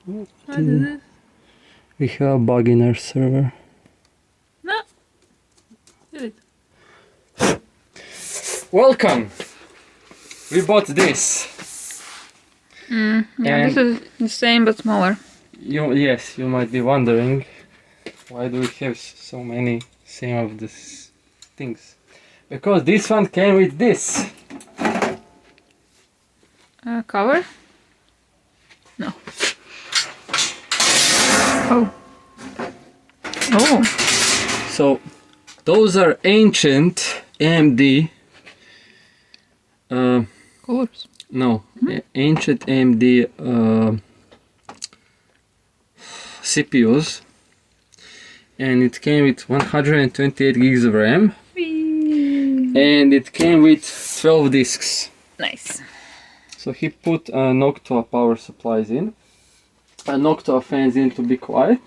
What is this? We have a bug in our server. No. Get it. Welcome! We bought this. Yeah, And this is the same but smaller. yes, you might be wondering why do we have so many same of these things? Because this one came with this. Cover? No. Oh. Oh. So those are ancient AMD. Colors. No, ancient AMD CPUs, and it came with 128 gigs of RAM, and it came with 12 disks. Nice. So he put Noctua power supplies in, Noctua fans in to be quiet,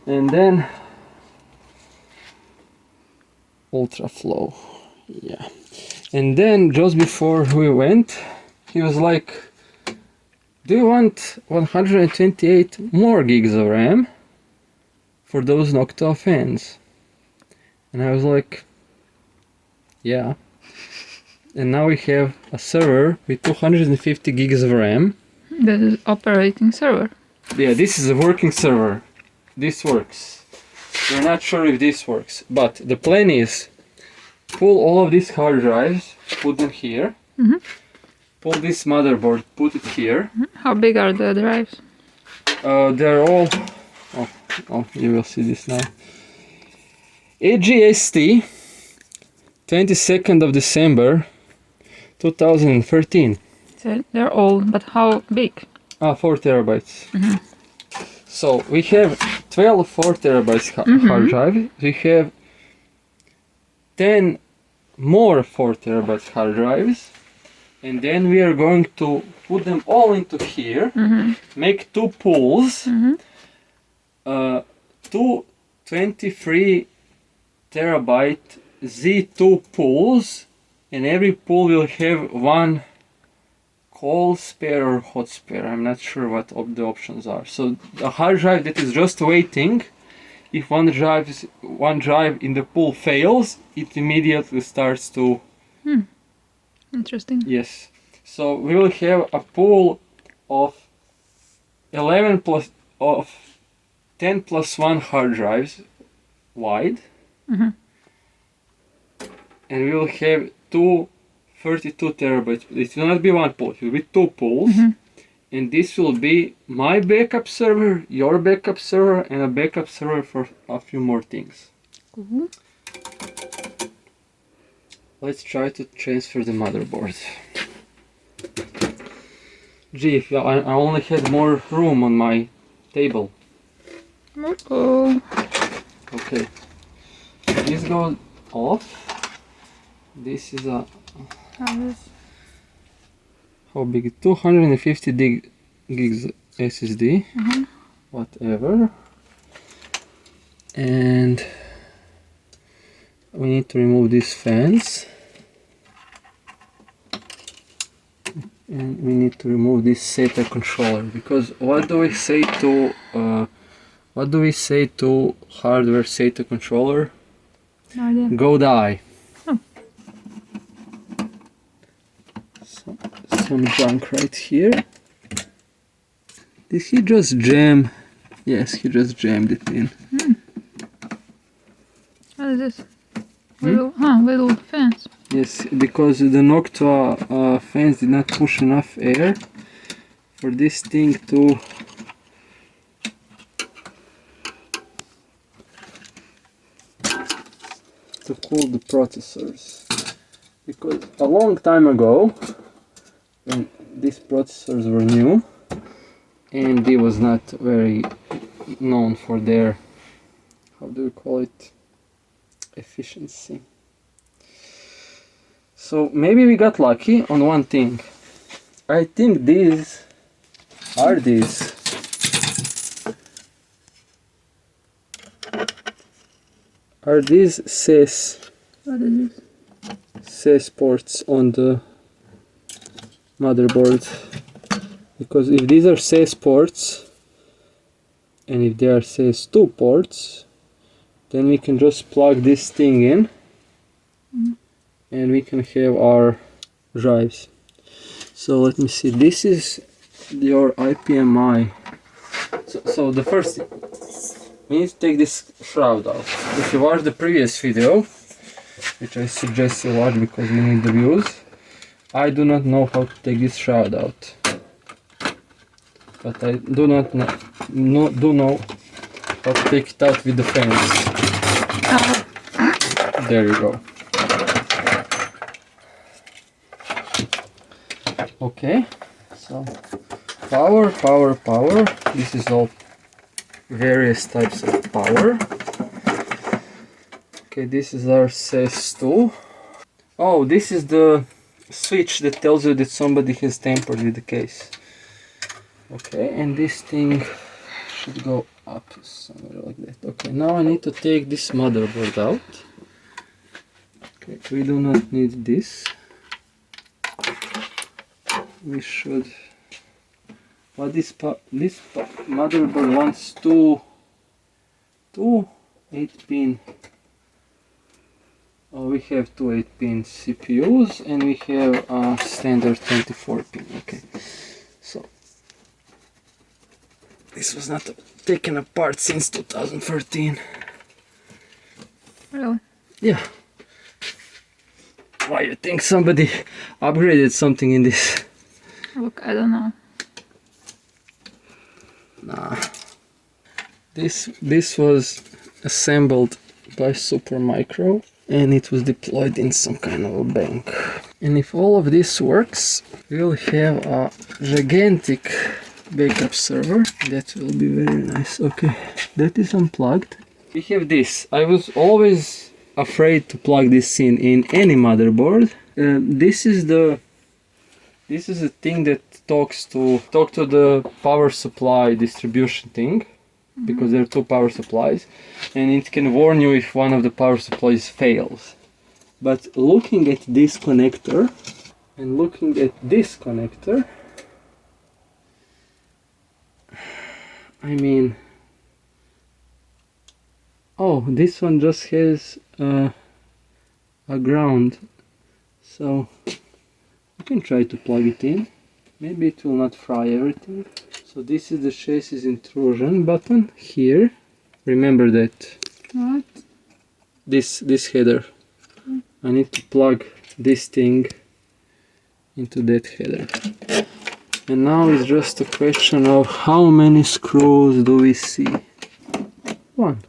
and then ultra flow. Yeah. And then just before we went, he was like, do you want 128 more gigs of RAM for those Noctua fans? And I was like, yeah. And now we have a server with 250 gigs of RAM. This is operating server. Yeah, this is a working server. This works. We're not sure if this works, but the plan is pull all of these hard drives, put them here. Pull this motherboard, put it here. How big are the drives? They're all... Oh, you will see this now. AGST 22nd of December 2013. So they're old, but how big? 4 terabytes. So we have 12 4 terabytes hard drive. We have 10 more 4 terabytes hard drives. And then we are going to put them all into here, make 2 pools, 2 23 terabyte Z2 pools, and every pool will have 1 cold spare or hot spare. I'm not sure what the options are. So a hard drive that is just waiting, if one drive in the pool fails, it immediately starts to... Interesting. Yes. So we will have a pool of 10 plus 1 hard drives wide. And we will have 2 32 terabytes. It will not be one pool, it will be 2 pools. And this will be my backup server, your backup server, and a backup server for a few more things. Let's try to transfer the motherboard. Gee, if I only had more room on my table. Okay. This goes off. This is a... How big? 250 gigs SSD. Whatever. And we need to remove these fans. And we need to remove this SATA controller, because what do we say to hardware SATA controller? No idea. Go die. Some junk right here. Did he just jam? Yes, he just jammed it in. What is this? Little fans. Yes, because the Noctua fans did not push enough air for this thing to cool the processors. Because a long time ago, when these processors were new, AMD was not very known for their, how do you call it, efficiency. So maybe we got lucky on one thing. I think these are CES. What is this? CES ports on the motherboard. Because if these are CES ports, and if there says 2 ports, then we can just plug this thing in and we can have our drives. So let me see, this is your IPMI. So the first thing, we need to take this shroud out. If you watch the previous video, which I suggest you watch because we need the views, I do not know how to take this shroud out. But I do not know how to take it out with the fence. There you go. Okay, so power. This is all various types of power. Okay, this is our CES2. Oh, this is the switch that tells you that somebody has tampered with the case. Okay, and this thing should go up somewhere like that. Okay, now I need to take this motherboard out. Okay, we do not need this. We should... But this motherboard wants two 8-pin. Oh, we have two 8-pin CPUs and we have a standard 24-pin. Okay, so this was not taken apart since 2013. Really? Yeah. Why you think somebody upgraded something in this? Look, I don't know. Nah. This was assembled by Supermirco and it was deployed in some kind of a bank. And if all of this works, we'll have a gigantic backup server. That will be very nice. Okay, that is unplugged. We have this. I was always afraid to plug this in any motherboard. This is the thing that talks to the power supply distribution thing, because there are two power supplies, and it can warn you if one of the power supplies fails. But looking at this connector and looking at this connector, I mean, oh, this one just has a ground, so you can try to plug it in. Maybe it will not fry everything. So this is the chassis intrusion button here. Remember that. What? This header. I need to plug this thing into that header. And now it's just a question of how many screws do we see? One.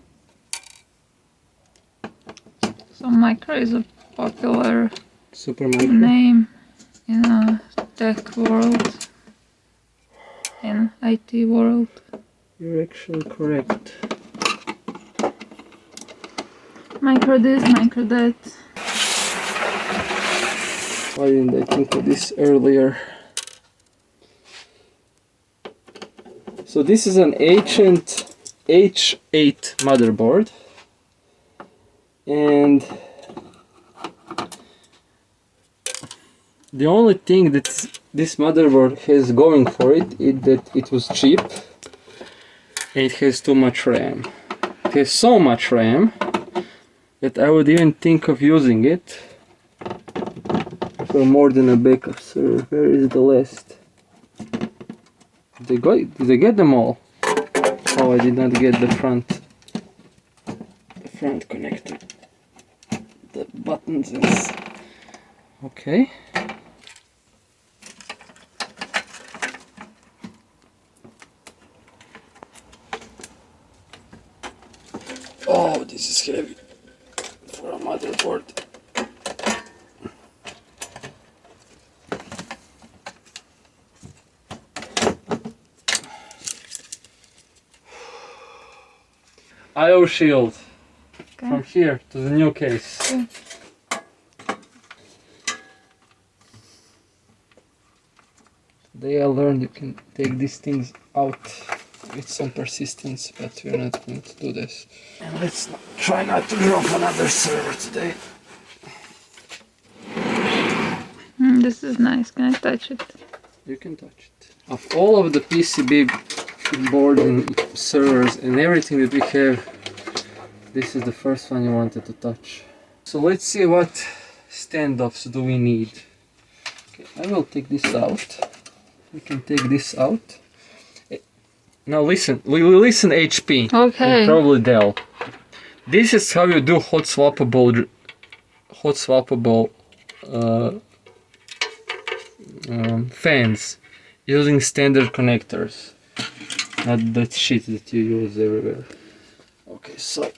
So Micro is a popular Supermirco. name in a tech world, in IT world. You're actually correct. Micro this, micro that. Why didn't I think of this earlier? So this is an ancient H8 motherboard, and the only thing that this motherboard has going for it is that it was cheap and it has too much RAM. It has so much RAM that I would even think of using it for more than a backup server. Where is the list? Did they get them all? Oh, I did not get the front connector. The buttons is okay. Oh, this is heavy for a motherboard. IO shield. Okay. From here to the new case. Okay. Today I learned you can take these things out with some persistence, but we're not going to do this. And let's try not to drop another server today. This is nice. Can I touch it? You can touch it. Of all of the PCB board and servers and everything that we have, this is the first one you wanted to touch. So let's see what standoffs do we need. Okay, I will take this out. We can take this out. Now listen, we will listen HP. Okay. And probably Dell. This is how you do hot swappable fans using standard connectors, not that shit that you use everywhere. Okay, so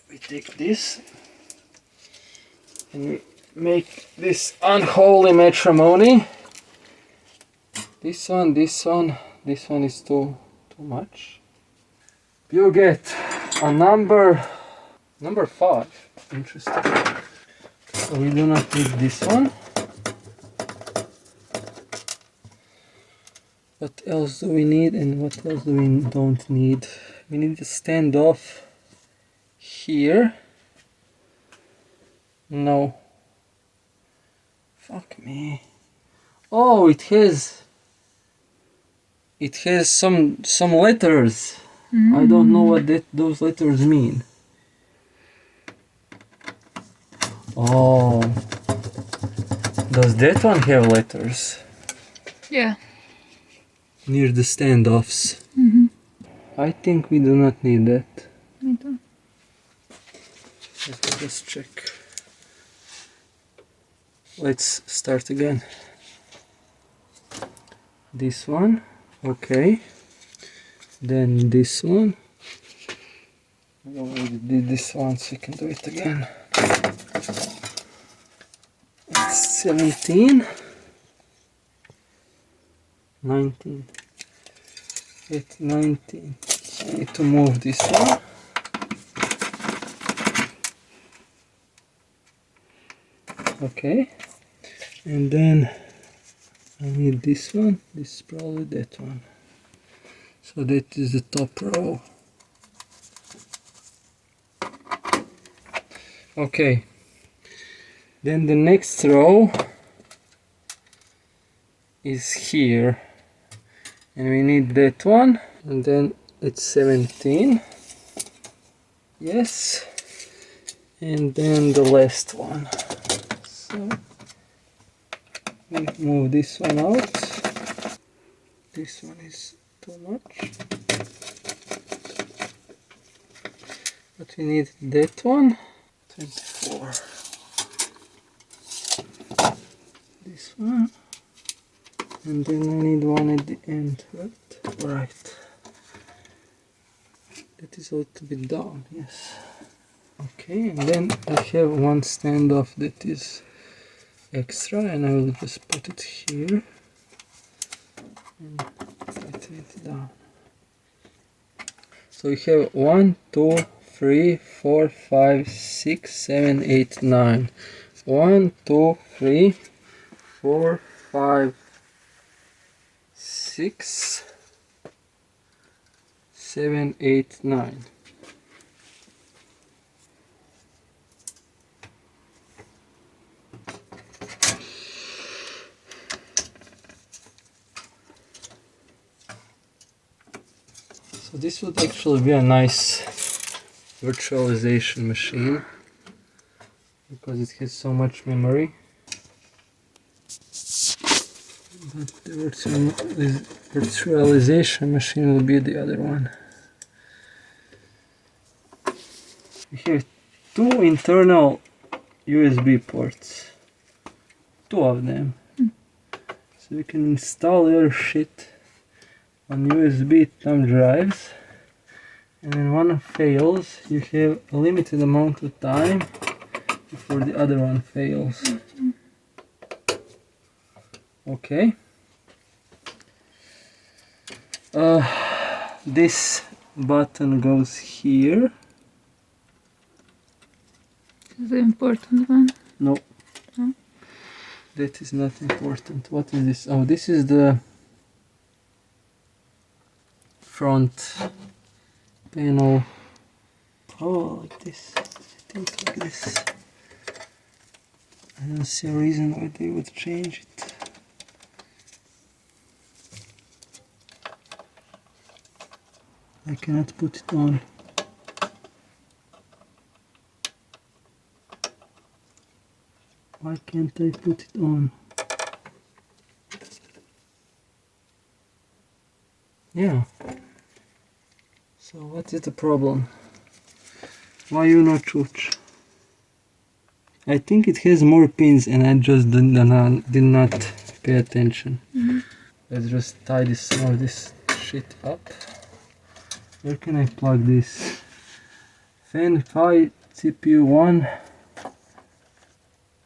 we take this and we make this unholy matrimony. This one is too much. You get a number 5. Interesting. So we do not need this one. What else do we need and what else do we don't need? We need a standoff here. No. Fuck me. Oh, it has some letters. I don't know what those letters mean. Oh. Does that one have letters? Yeah. Near the standoffs. I think we do not need that. Me too. Let me just check. Let's start again. This one, okay. Then this one. We already did this one, so we can do it again. It's 17. 19. It's 19. I need to move this one. Okay. And then I need this one. This is probably that one. So that is the top row. Okay. Then the next row is here. And we need that one. And then it's 17. Yes. And then the last one. So we move this one out. This one is too much. But we need that one. 24. This one. And then I need one at the end, right? Right. That is a little bit down, yes. Okay, and then I have one standoff that is extra, and I will just put it here and tighten it down. So we have 1, 2, 3, 4, 5, 6, 7, 8, 9. 1, 2, 3, 4, 5, 6, 7, 8, 9. So this would actually be a nice virtualization machine because it has so much memory. But the virtualization machine will be the other one. We have 2 internal USB ports. 2 of them. So we can install your shit on USB thumb drives. And when one fails, you have a limited amount of time before the other one fails. Okay. This button goes here. This is the important one. No. No? That is not important. What is this? Oh, this is the front panel. Oh, like this. I think like this. I don't see a reason why they would change it. I cannot put it on. Why can't I put it on? Yeah. So what is the problem? Why you not touch? I think it has more pins and I just did not pay attention. Let's just tie some of this shit up. Where can I plug this? Fan 5, CPU 1,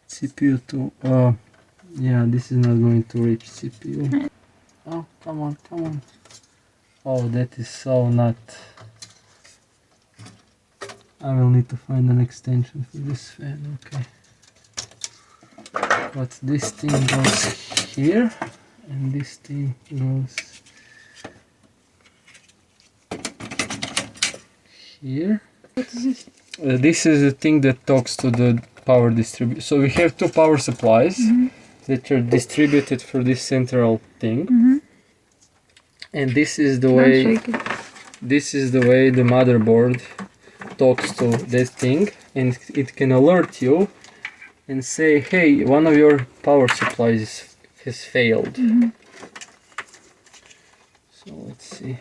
CPU 2. Yeah, this is not going to reach CPU. Oh, come on, come on. Oh, that is so not. I will need to find an extension for this fan, okay. But this thing goes here, and this thing goes here. What is this? This is the thing that talks to the power distributor. So we have two power supplies that are distributed for this central thing. And this is the way. This is the way the motherboard talks to this thing, and it can alert you and say, hey, one of your power supplies has failed. So let's see,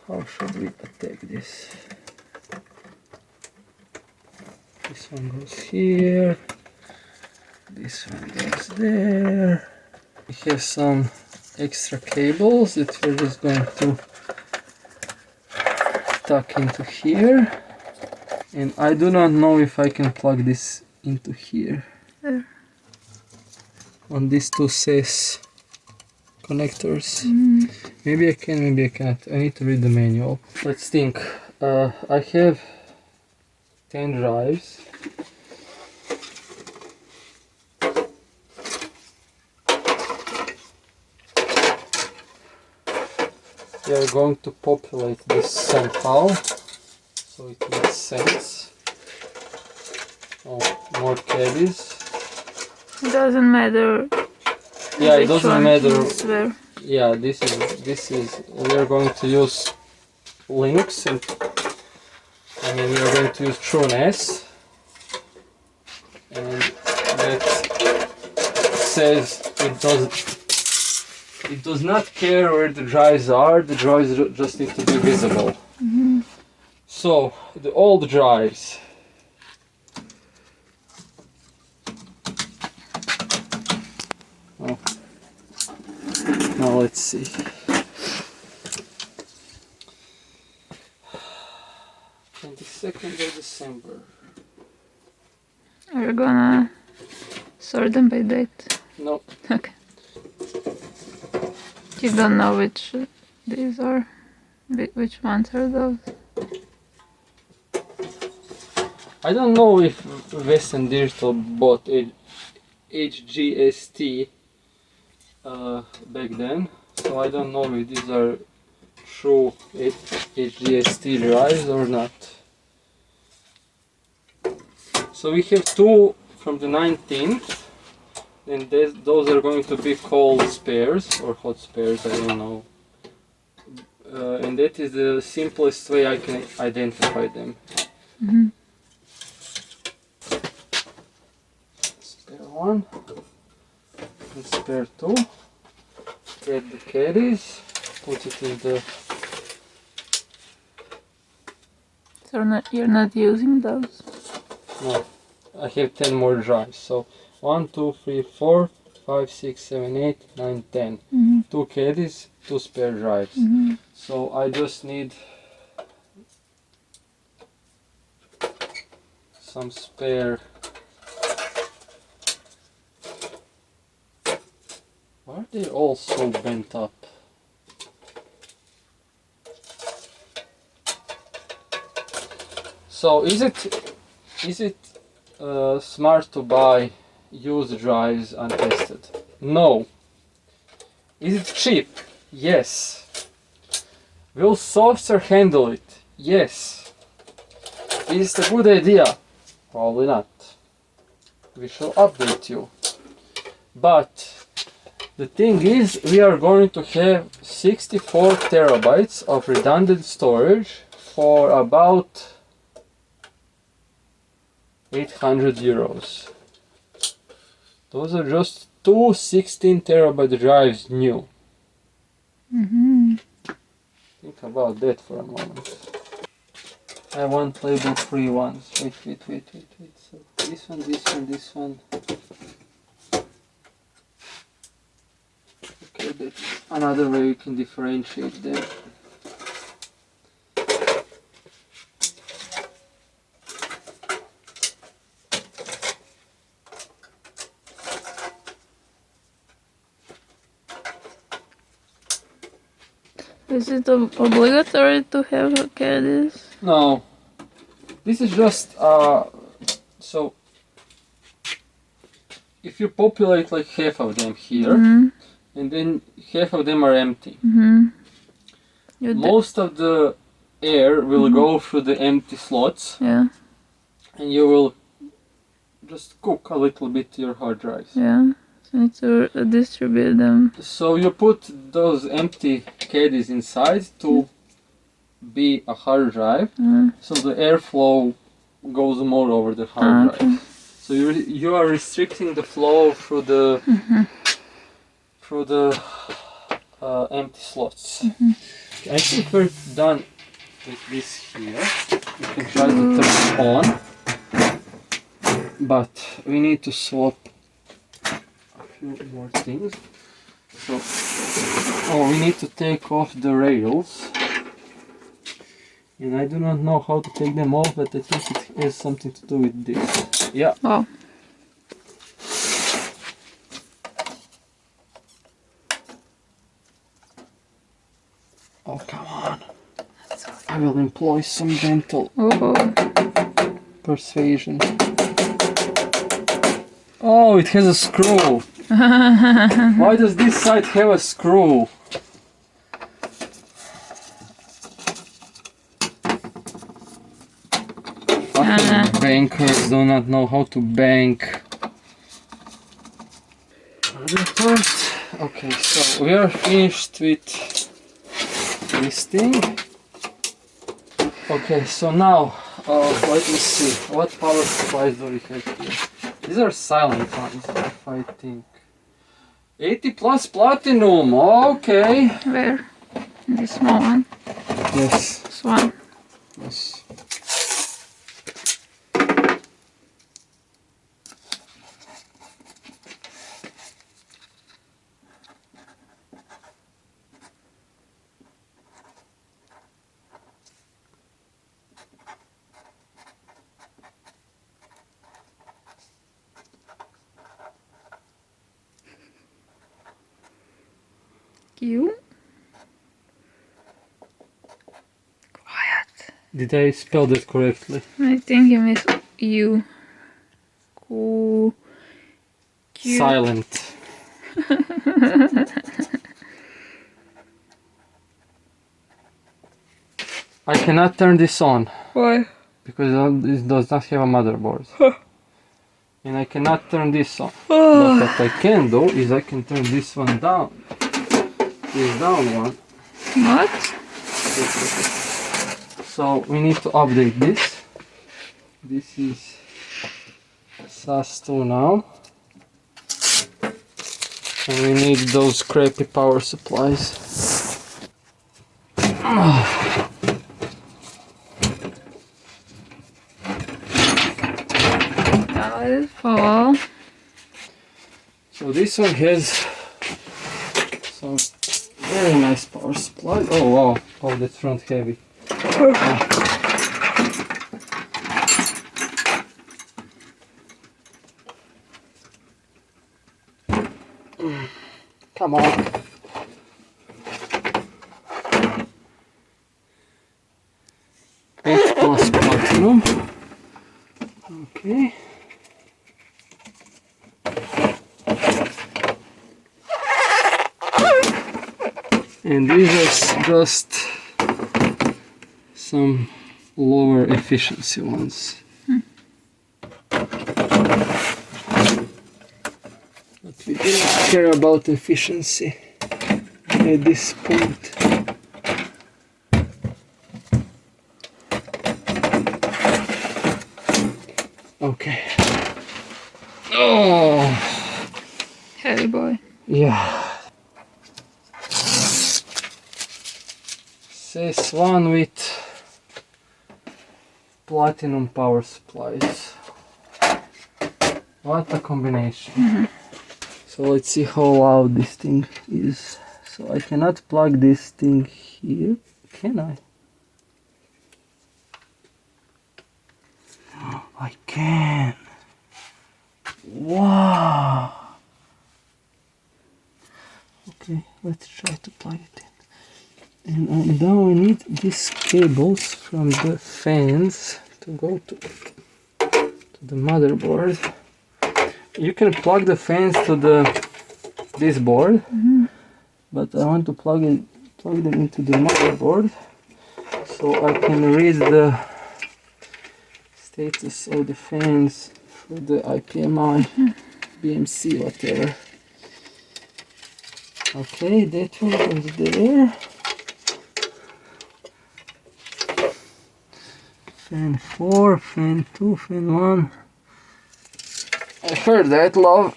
how should we attack this? This one goes here, this one goes there. We have some extra cables that we're just going to tuck into here, and I do not know if I can plug this into here. There. On these two CES connectors. Maybe I can, maybe I can't. I need to read the manual. Let's think. I have 10 drives. We are going to populate this somehow, so it makes sense. Oh, more caddies. It doesn't matter. Yeah, it doesn't matter. Where. Yeah, this is. We are going to use Linux, and I mean we are going to use TrueNAS, and that says it does not care where the drives are. The drives just need to be visible. So all the drives. Oh. Now let's see. 22nd of December. Are you gonna sort them by date? No. Okay. You don't know which these are? Which ones are those? I don't know if Western Digital bought HGST back then, so I don't know if these are true HGST drives or not. So we have two from the 19th, and those are going to be called spares or hot spares, I don't know. And that is the simplest way I can identify them. Spare 1 and spare 2. Get the caddies, put it in the... So you're not using those? No, I have 10 more drives, so 1, 2, 3, 4, 5, 6, 7, 8, 9, 10. 2 caddies, 2 spare drives. So I just need some spare. Why are they all so bent up? So is it smart to buy used drives untested? No. Is it cheap? Yes. Will software handle it? Yes. Is it a good idea? Probably not. We shall update you. But The thing is, we are going to have 64 terabytes of redundant storage for about 800 euros. Those are just two 16 terabyte drives new. Think about that for a moment. I want label free ones. Wait. So this one, this one, this one. Okay, that's another way you can differentiate them. Is it obligatory to have caddies? No, this is just so if you populate like half of them here, and then half of them are empty. Most of the air will go through the empty slots. Yeah. And you will just cook a little bit your hard drives. Yeah. So you need to distribute them. So you put those empty caddies inside to be a hard drive, so the airflow goes more over the hard drive. So you are restricting the flow through the empty slots. I think we're done with this here. You can try to turn it on, but we need to swap a few more things. So, we need to take off the rails. And I do not know how to take them off, but I think it has something to do with this. Yeah. Oh. Oh, come on. I will employ some gentle persuasion. Oh, it has a screw. Why does this side have a screw? Fucking bankers do not know how to bank. Okay, so we are finished with this thing. Okay, so now let me see, what power supplies do we have here? These are silent ones, if I think. 80 plus platinum, okay. Where? The small one? Yes. This one. Yes. You? Quiet. Did I spell that correctly? I think you miss you. Q. Silent. I cannot turn this on. Why? Because this does not have a motherboard. And I cannot turn this on. But what I can do is I can turn this one down. This down one. What? So we need to update this. This is SAS2 now. And we need those crappy power supplies. Now it is fall. So this one has some very nice power supply. Oh wow, oh that's front heavy. Come on. H plus platinum. Okay. And these are just some lower efficiency ones. But we do not care about efficiency at this point. Okay. Oh, Heavy boy. yeah. This one with platinum power supplies. What a combination. So let's see how loud this thing is. So I cannot plug this thing here, can I? I can. Wow. Okay, let's try to plug it in. And now I need these cables from the fans to go to the motherboard. You can plug the fans to this board, but I want to plug them into the motherboard so I can read the status of the fans for the IPMI, BMC, whatever. Okay, that one goes there. Fan 4, fan 2, fan 1. I heard that, love.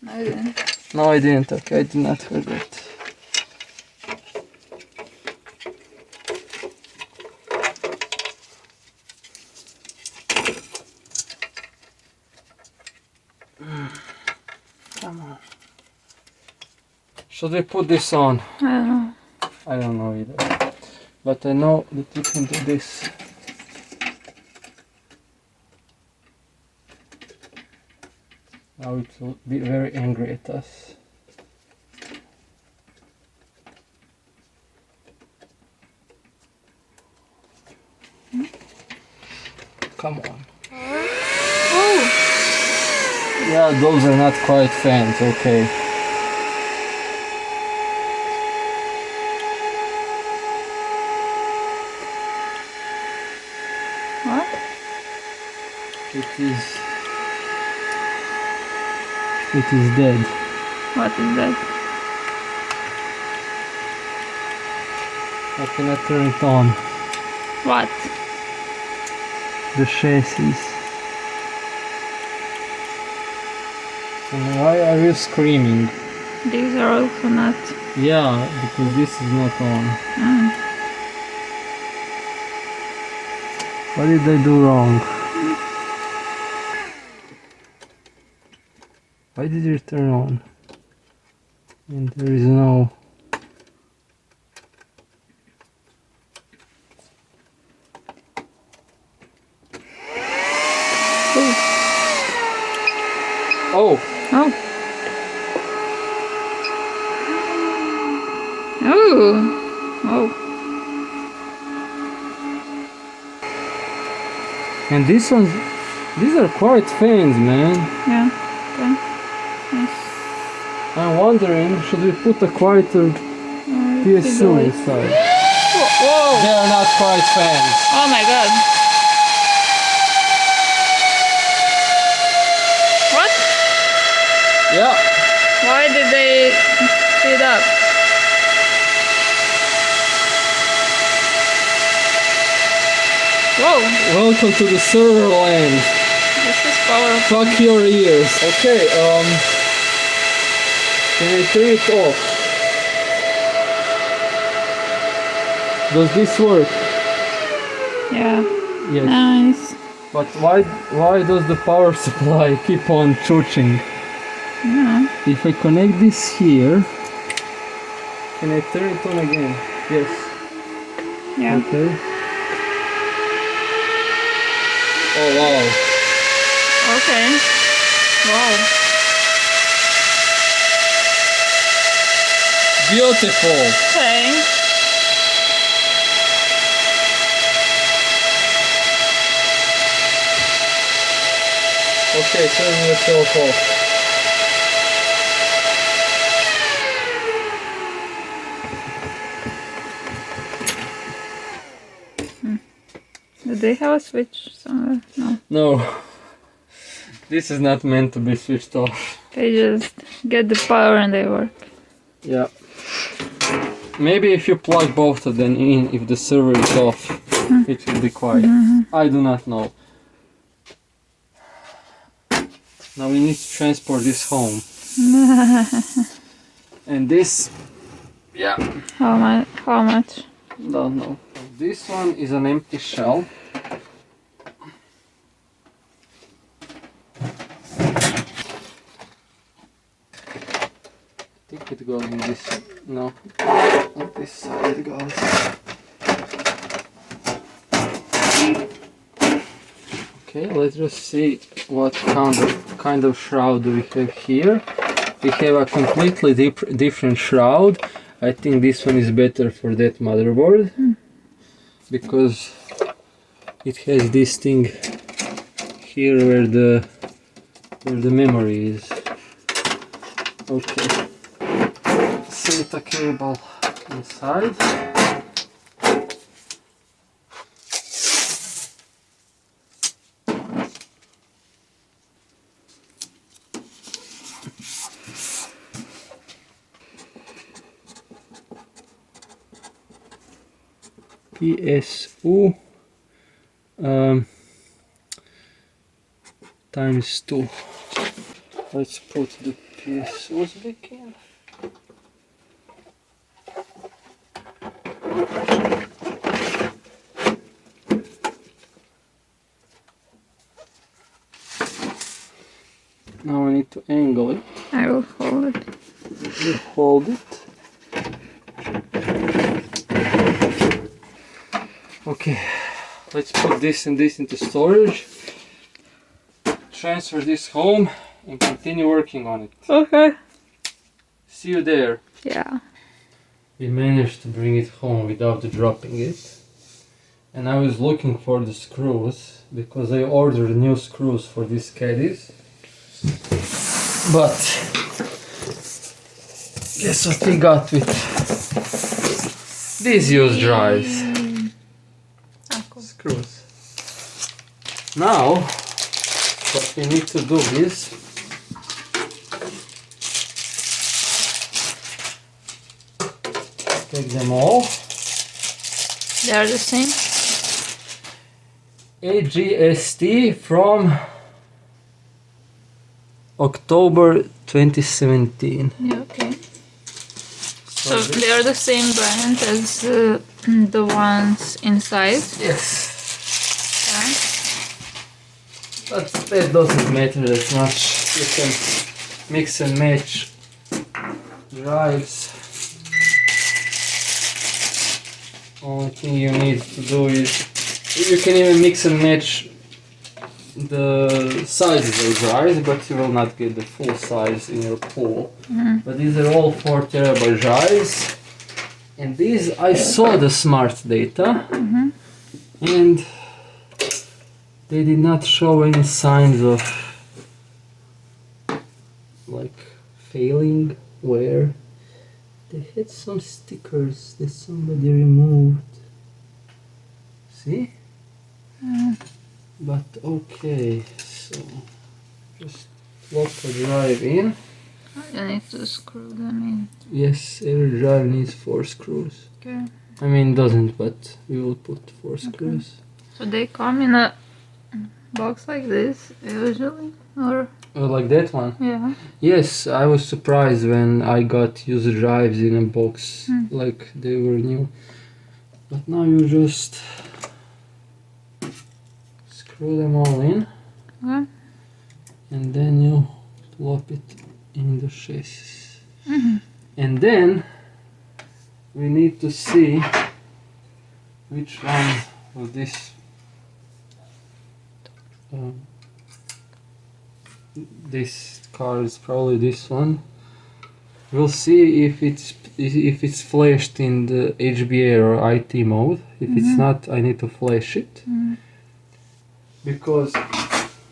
No, I didn't. No, I didn't. Okay, I did not hear that. Come on. Should we put this on? I don't know. I don't know either. But I know that you can do this. Now it will be very angry at us. Come on. Oh! Yeah, those are not quite fans, okay. What? It is dead. What is that? I cannot turn it on. What? The chassis. And why are you screaming? These are also not. Yeah, because this is not on. What did I do wrong? Why did it turn on? And there is no... Oh! Oh! Oh! Oh! And these ones, these are quite fans, man. Yeah. Okay. Nice. I'm wondering, should we put a quieter PSU inside? Whoa! They are not quite fans. Oh my god. What? Yeah. Why did they speed up? Whoa! Welcome to the server land. This is powerful. Fuck your ears. Okay, can I turn it off? Does this work? Yeah. Yes. Nice. But why does the power supply keep on chuching? Yeah. If I connect this here, can I turn it on again? Yes. Yeah. Okay. Oh wow. Okay. Wow. Beautiful. Okay. Okay, turn yourself off. Do they have a switch somewhere? No. No. This is not meant to be switched off. They just get the power and they work. Yeah. Maybe if you plug both of them in, if the server is off, it will be quiet. I do not know. Now we need to transport this home. And this, yeah, How much? don't know. This one is an empty shell. I think it goes in this, no, not this side it goes. Okay, let's just see what kind of shroud do we have here. We have a completely different shroud. I think this one is better for that motherboard because it has this thing here where the memory is. Okay. SATA cable inside. PSU times 2. Let's put the PSUs back in. Now I need to angle it. I will hold it. You hold it. Okay, let's put this and this into storage. Transfer this home and continue working on it. Okay. See you there. Yeah. We managed to bring it home without dropping it. And I was looking for the screws because I ordered new screws for these caddies. But guess what we got with these used drives. Screws. Now what we need to do is take them all. They are the same? AGST from October 2017. Yeah, okay. So they are the same brand as the ones inside? Yes. Yeah. But that doesn't matter that much. You can mix and match drives. Only thing you need to do is you can even mix and match the sizes of drives, but you will not get the full size in your pool. But these are all 4 terabyte drives, and these I saw the smart data, and they did not show any signs of like failing wear. They had some stickers that somebody removed. See? But okay, so just plug the drive in. You need to screw them in. Yes, every drive needs 4 screws. Okay. I mean, doesn't, but we will put 4 screws. So they come in a box like this usually, or? Oh, like that one? Yeah. Yes, I was surprised when I got user drives in a box, like they were new. But now you just screw them all in, Okay. and then you plop it in the chassis. And then we need to see which one of this this car is probably this one. We'll see if it's flashed in the HBA or IT mode. If it's not, I need to flash it. Because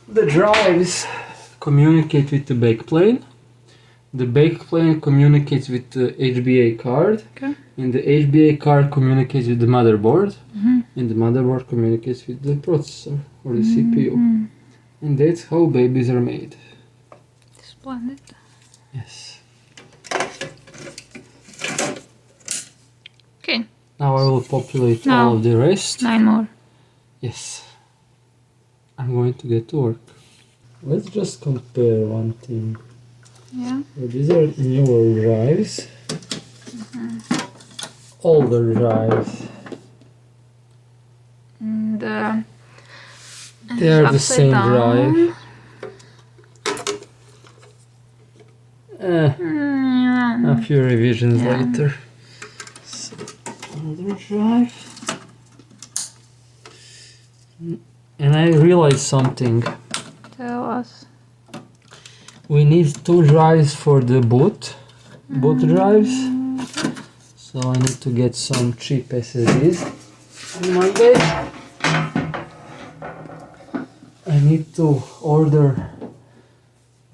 the drives communicate with the backplane. The backplane communicates with the HBA card. Okay. And the HBA card communicates with the motherboard. And the motherboard communicates with the processor or the CPU. And that's how babies are made. Splendid. Yes. Okay, Now I will populate Now. all of the rest. 9 more. Yes. I'm going to get to work. Let's just compare one thing. Yeah. So these are newer drives. Older drives. And They are the upside same down. drive. A few revisions Yeah. later. So, older drive. And I realized something. Tell us. We need 2 drives for the boot drives. So I need to get some cheap SSDs on Monday. I need to order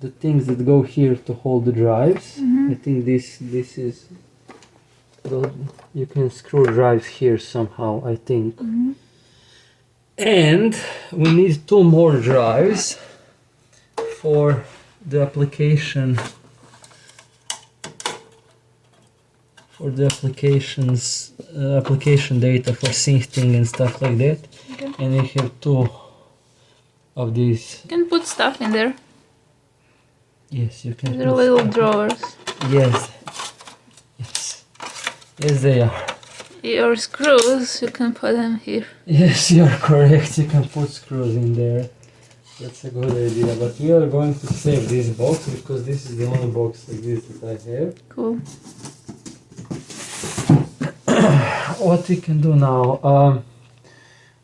the things that go here to hold the drives. I think this is you can screw drives here somehow, I think. And we need 2 more drives for the application application data for syncing and stuff like that. Okay. And we have 2 of these. You can put stuff in there. Yes, you can They're put little stuff. drawers. Yes, they are. Your screws, you can put them here. Yes, you're correct. You can put screws in there. That's a good idea. But we are going to save this box because this is the only box like this that I have. Cool. What we can do now?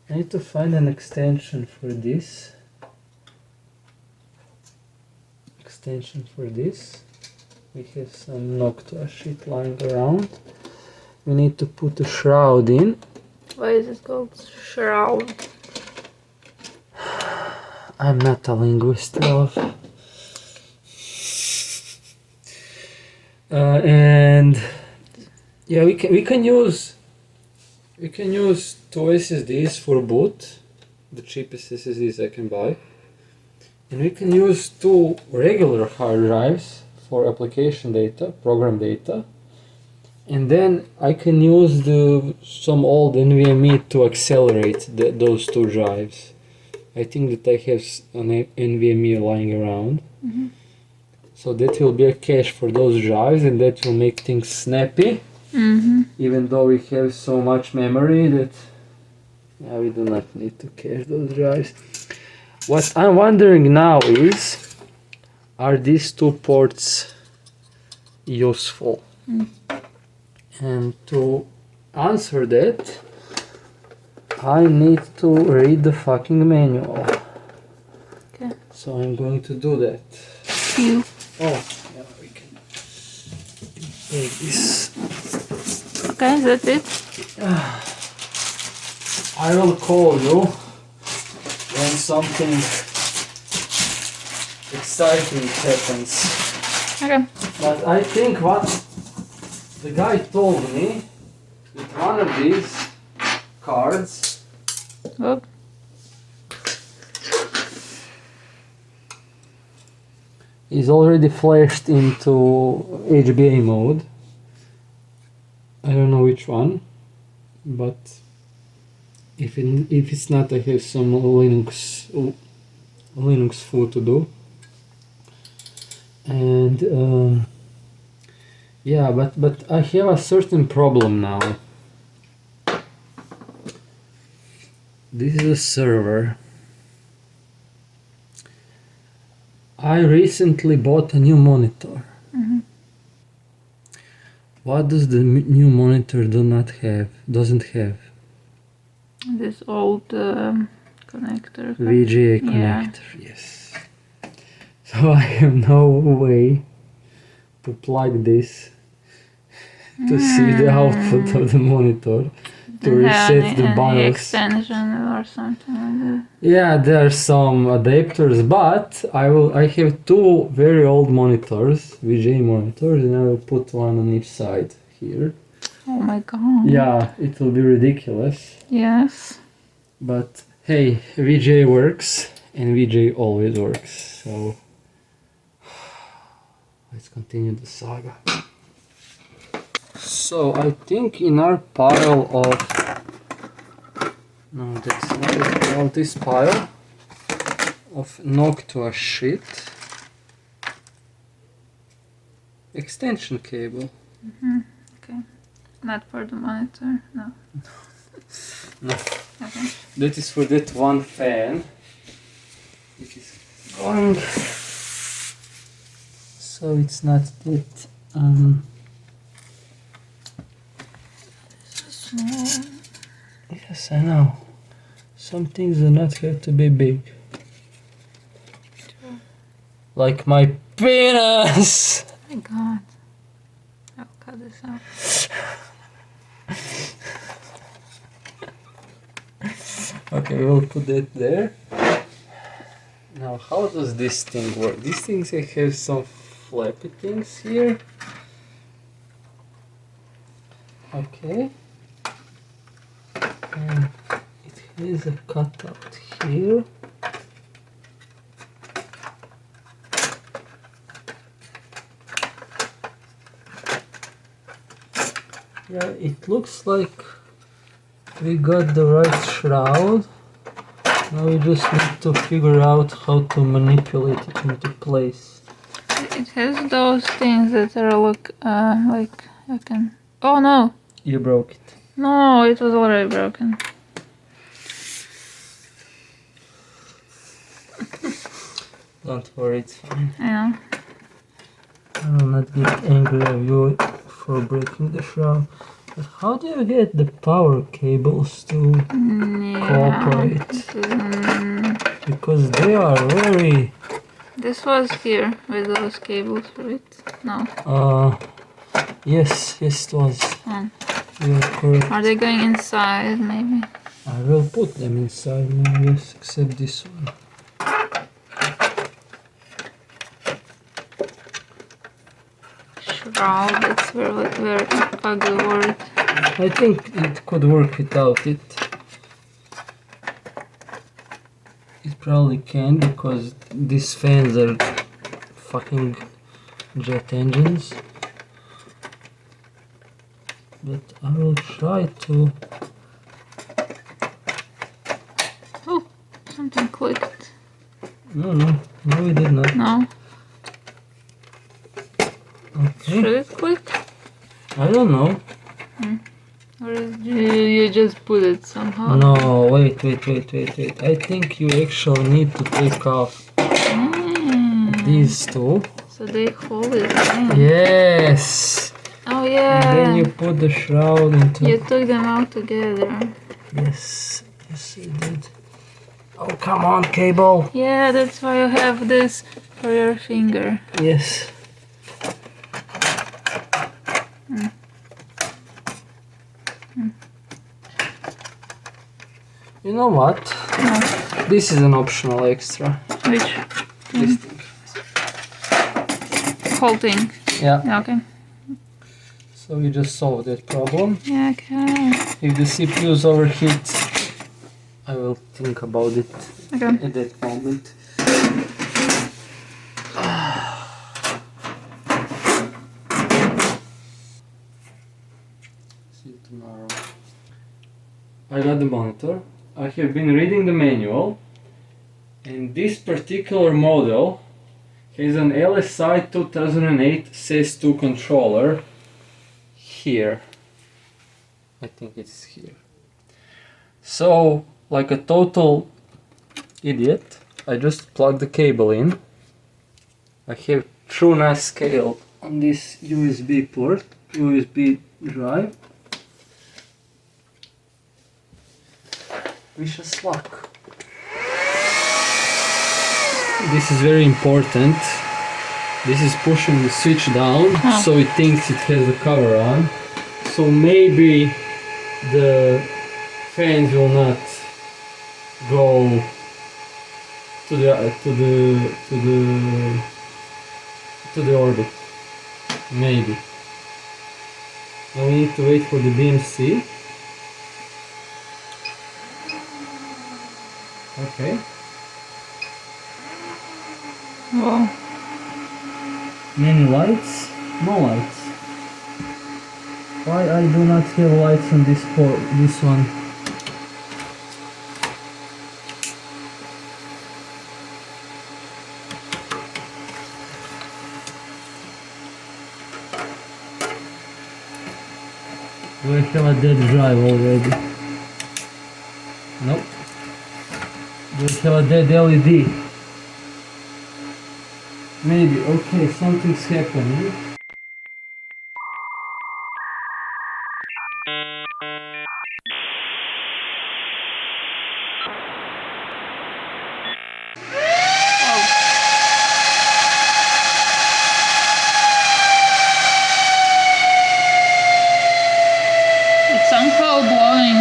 I need to find an extension for this. We have some Noctua sheet lying around. We need to put a shroud in. Why is it called shroud? I'm not a linguist, love. And yeah, we can use 2 SSDs for boot, the cheapest SSDs I can buy, and we can use 2 regular hard drives for application data, program data, and then I can use some old NVMe to accelerate those 2 drives. I think that I have an NVMe lying around. So that will be a cache for those drives, and that will make things snappy. Even though we have so much memory that we do not need to cache those drives. What I'm wondering now is, are these 2 ports useful? And to answer that, I need to read the fucking manual. Okay. So I'm going to do that. You. Oh, yeah, we can take this. Okay, that's it. I will call you when something exciting happens. Okay. But I think what the guy told me that one of these cards Oh. is already flashed into HBA mode. I don't know which one, but if it's not, I have some Linux foo to do. And yeah, but I have a certain problem now. This is a server. I recently bought a new monitor. What does the new monitor doesn't have? This old connector. VGA connector, yes. So I have no way to plug this to see the output of the monitor, to reset the any BIOS. extension or something like that. Yeah, there are some adapters, but I have 2 very old monitors, VGA monitors, and I will put one on each side here. Oh my god. Yeah, it will be ridiculous, Yes. but hey, VGA works, and VGA always works, so Let's continue the saga. So I think in our pile of... No, that's not it. Well, this pile of Noctua shit. Extension cable. Okay. Not for the monitor, no. No. Okay. That is for that one fan. Which is going. So it's not that Small. yes, I know. Some things do not have to be big. True. Like my penis! Oh my god. I'll cut this out. Okay, we'll put that there. Now, how does this thing work? These things have some flappy things here. Okay. And it has a cutout here. Yeah, it looks like we got the right shroud. Now we just need to figure out how to manipulate it into place. It has those things that are like I can. Oh no! You broke it. No, it was already broken. Don't worry, it's fine. I know. I will not get angry at you for breaking the shroud. But how do you get the power cables to cooperate? Because they are very... This was here with those cables, right? No. Yes, it was. You are correct. Are they going inside, maybe? I will put them inside now, yes, except this one. Shroud, that's very, very ugly word. I think it could work without it. It probably can, because these fans are fucking jet engines. But I will try to... Oh, something clicked. No, it did not. No? Okay. Should it click? I don't know. Or you just put it somehow? No, wait. I think you actually need to take off these two. So they hold it in. Yes! Oh yeah! And then you put the shroud into... You took them out together. Yes, I did. Oh, come on, cable! Yeah, that's why you have this for your finger. Yes. You know what? No. This is an optional extra. Which? This thing. Whole thing. Yeah. Okay. So we just solved that problem. Yeah, okay. If the CPUs overheat, I will think about it Okay. at that moment. See you tomorrow. I got the monitor. I have been reading the manual, and this particular model has an LSI 2008 CS2 controller here. I think it's here. So, like a total idiot, I just plug the cable in. I have TrueNAS scale on this USB port, USB drive. Vicious luck. This is very important. This is pushing the switch down, so it thinks it has the cover on. So maybe the fans will not go to the orbit. Maybe. Now we need to wait for the BMC. Okay. Wow. Many lights? No lights. Why I do not have lights on this port? This one. Do I have a dead drive already? Nope. Do I have a dead LED? Maybe. Okay, something's happening. It's somehow blowing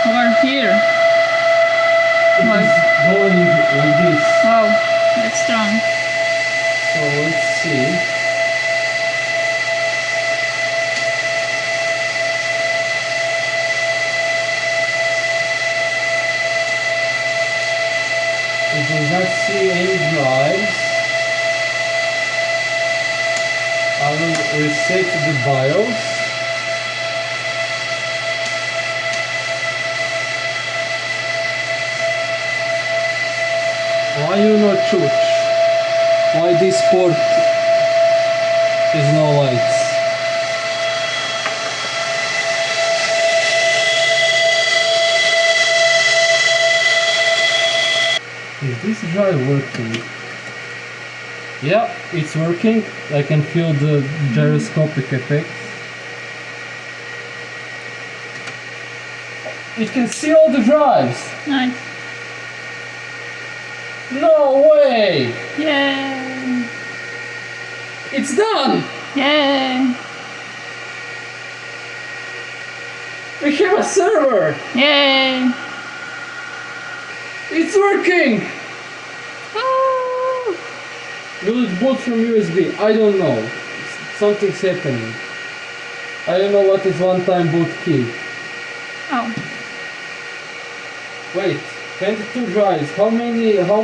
over here. It's going like this. Wow, that's strong. So let's see. It does not see any drives. I will reset the BIOS. Why you not choose? Why this port is no lights? Is this drive working? Yeah, it's working. I can feel the gyroscopic effect. It can see all the drives. Nice. No way! Yay! It's done! Yay! We have a server! Yay! It's working! Oh! Will it boot from USB? I don't know. Something's happening. I don't know what is one-time boot key. Oh. Wait, 22 drives. How many are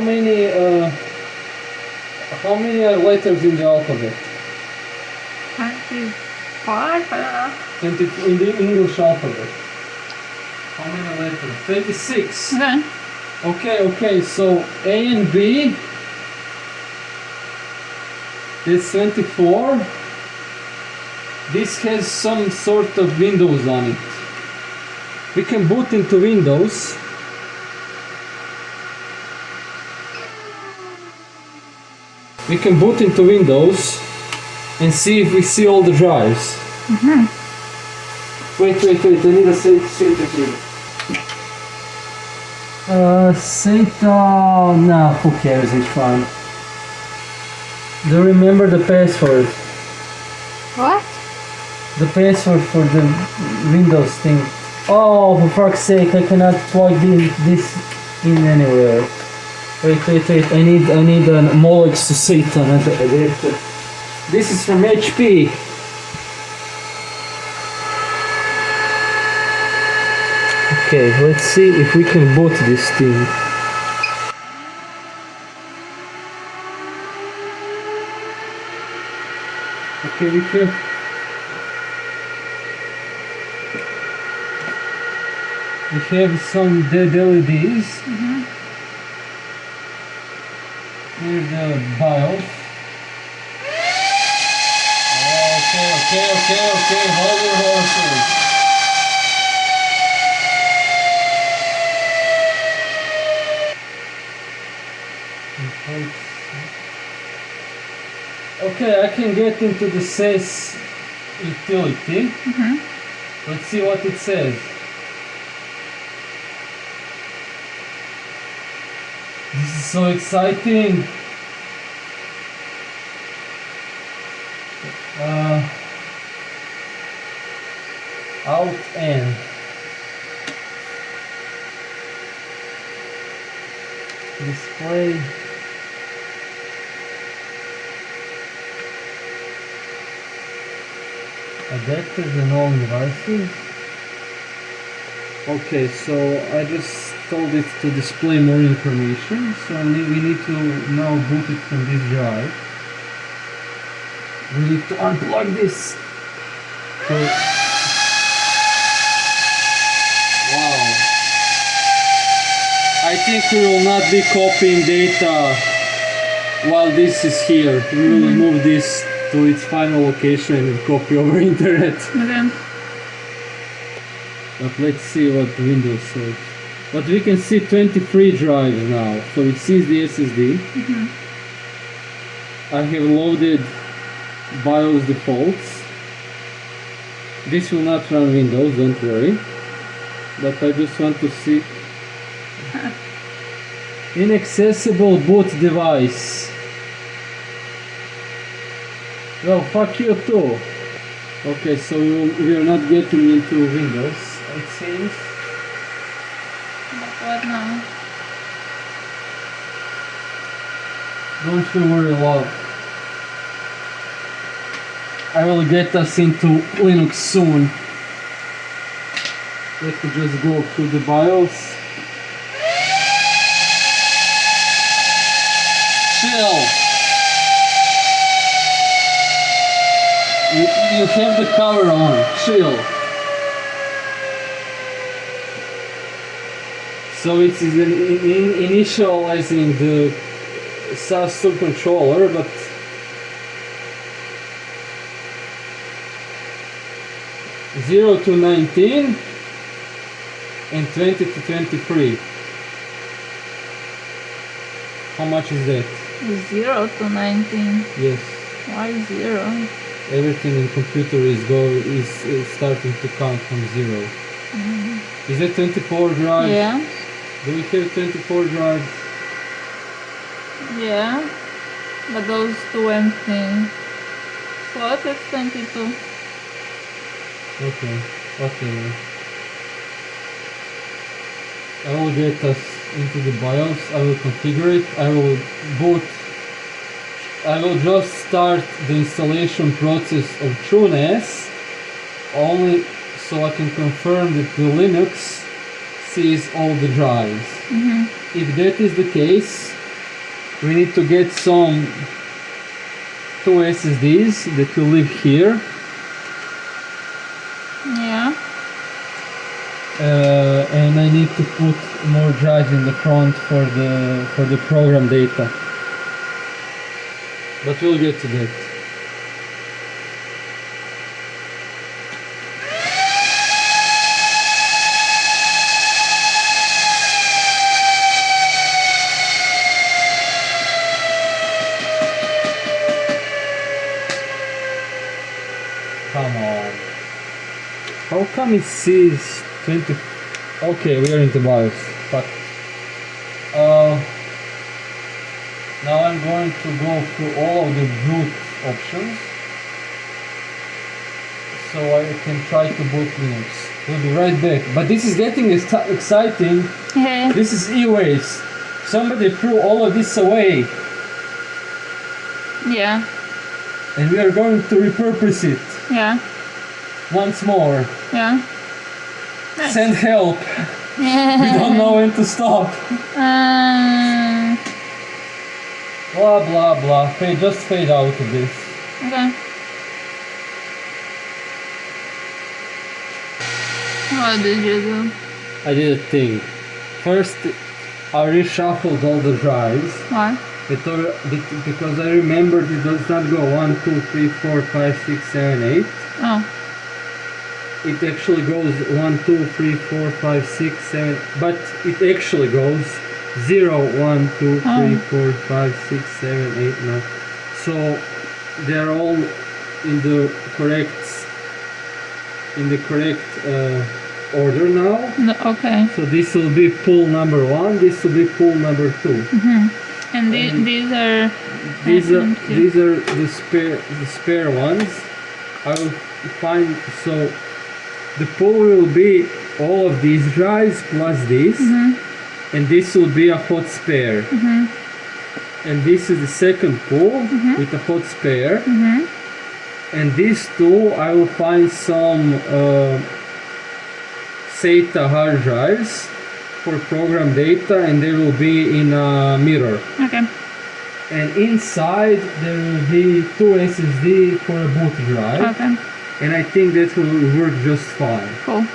letters in the alphabet? 25? 20 in the English alphabet. How many letters? 26. Okay. Okay, so A and B. This 24. This has some sort of Windows on it. We can boot into Windows. We can boot into Windows and see if we see all the drives. Wait, I need a SATA here. SATA, nah, who cares, it's fine. Do you remember the password? What? The password for the Windows thing. Oh, for fuck's sake, I cannot plug this in anywhere. Wait, I need an Molex to Satan adapter. This is from HP. Okay, let's see if we can boot this thing. Okay, we have some dead LEDs. Here's the BIOS. Okay, hold your horses. Okay, I can get into the SES utility. Let's see what it says. This is so exciting. Out and display. Adapters and all devices. Okay, so I just told it to display more information. So we need to now boot it from this drive. We need to unplug this. So, wow. I think we will not be copying data while this is here. We will move this to its final location and copy over internet. Okay. But let's see what Windows says. But we can see 23 drives now, so it sees the SSD. I have loaded BIOS defaults. This will not run Windows, don't worry. But I just want to see. Inaccessible boot device. Well, fuck you too. Okay, so we are not getting into Windows, it seems. But what now? Don't you worry, love. I will get us into Linux soon. Let me just go through the BIOS. Chill. You have the cover on. Chill. So it is initializing the SAS subcontroller, but (0 to 19 and 20 to 23. How much is that? 0 to 19. Yes. Why 0? Everything in computer is starting to count from 0. Is it 24 drives? Yeah. Do we have 24 drives? Yeah. But those two empty. So what is 22? Okay, whatever. I will get us into the BIOS, I will configure it, I will boot. I will just start the installation process of TrueNAS only so I can confirm that the Linux sees all the drives. If that is the case, we need to get some 2 SSDs that will live here. Yeah. And I need to put more drives in the front for the program data. But we'll get to that. Come on. How come it sees 20? Okay, we are into BIOS. Fuck. Now I'm going to go through all of the boot options so I can try to boot Linux. We'll be right back. But this is getting exciting. Okay. This is e-waste. Somebody threw all of this away Yeah. and we are going to repurpose it Yeah. once more. Yeah. Nice. Send help. We don't know when to stop. Blah blah blah. Just fade out of this. Okay. What did you do? I did a thing. First, I reshuffled all the drives. Why? Because I remembered it does not go 1, 2, 3, 4, 5, 6, 7, 8. Oh. It actually goes 1, 2, 3, 4, 5, 6, 7. But it actually goes 0, 1, 2, 3, 4, 5, 6, 7, 8, 9. So they're all in the correct order now. No, okay. So this will be pool number 1. This will be pool number 2. And these are These are the spare ones. I will find, so the pool will be all of these drives plus this, and this will be a hot spare. And this is the second pool with a hot spare. And these two I will find some SATA hard drives for program data, and they will be in a mirror. Okay. and inside there will be 2 SSD for a boot drive. Okay. And I think that will work just fine. Cool.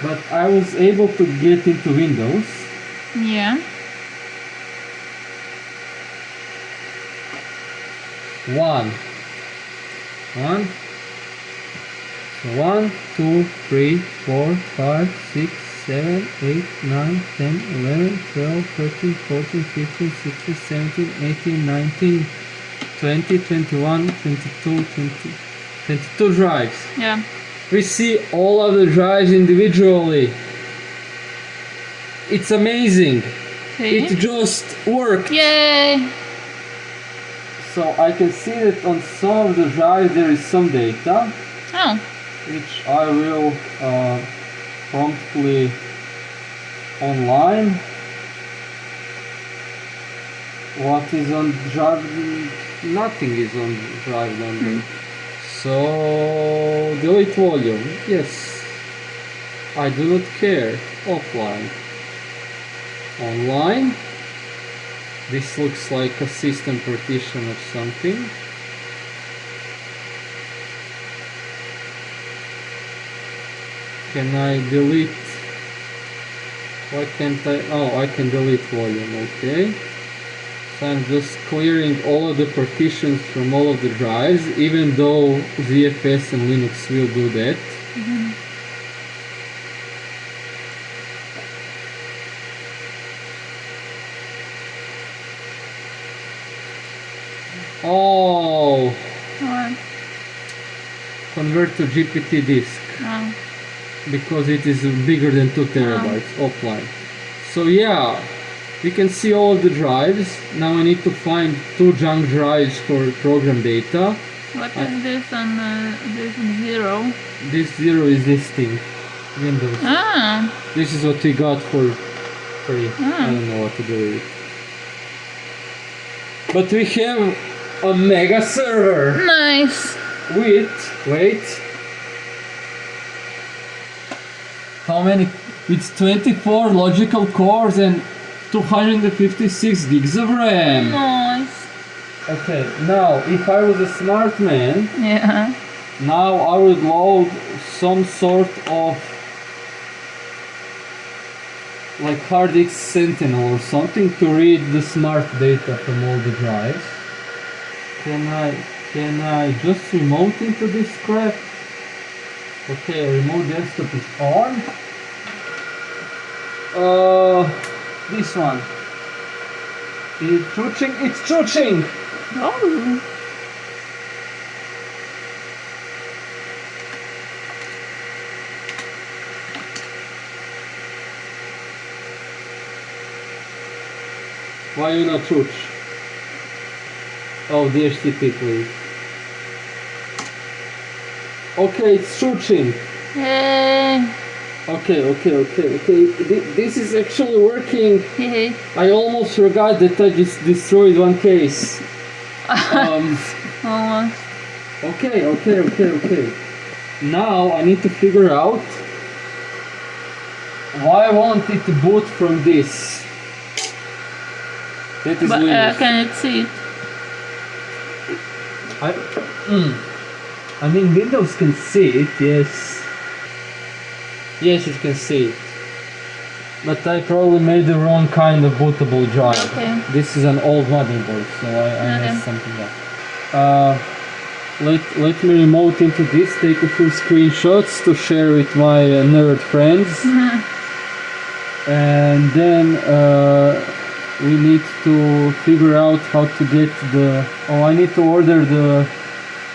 But I was able to get into Windows. Yeah. One. So 1, 2, 3, 4, 5, 6, 7, 8, 9, 10, 11, 12, 13, 14, 15, 16, 17, 18, 19, 20, 21, 22, 22 drives. Yeah. We see all of the drives individually. It's amazing. Okay. It just worked. Yay! So I can see that on some of the drives there is some data, Oh. which I will promptly online. What is on drive? Nothing is on drive number. So delete volume. Yes. I do not care. Offline. Online. This looks like a system partition of something. Can I delete? Why can't I? Oh, I can delete volume, okay. So I'm just clearing all of the partitions from all of the drives, even though ZFS and Linux will do that. Oh, What? convert to GPT disk. Oh. Because it is bigger than 2 terabytes offline. So yeah, we can see all of the drives. Now I need to find 2 junk drives for program data. What is this on this 0? This 0 is this thing, Windows. Ah. This is what we got for free. Ah. I don't know what to do with it. But we have a mega server Nice. with, wait, how many? It's 24 logical cores and 256 gigs of RAM. Nice. Okay, now if I was a smart man, Yeah. now I would load some sort of like hard disk sentinel or something to read the smart data from all the drives. Can I just remote into this crap? Okay, remote desktop is on. This one. Is it chuching? It's chuching! Oh. Why you not chuch? Oh, DHCP please. Okay, it's chuching. Yay. Okay. This is actually working. Yay. I almost forgot that I just destroyed one case. Almost. Okay. Now I need to figure out why I want it to boot from this. That is But Linux. can it see it? I mean, Windows can see it, yes. Yes, it can see it. But I probably made the wrong kind of bootable drive. Okay. This is an old motherboard, so I messed something up. Let me remote into this, take a few screenshots to share with my nerd friends. And then we need to figure out how to get the... Oh, I need to order the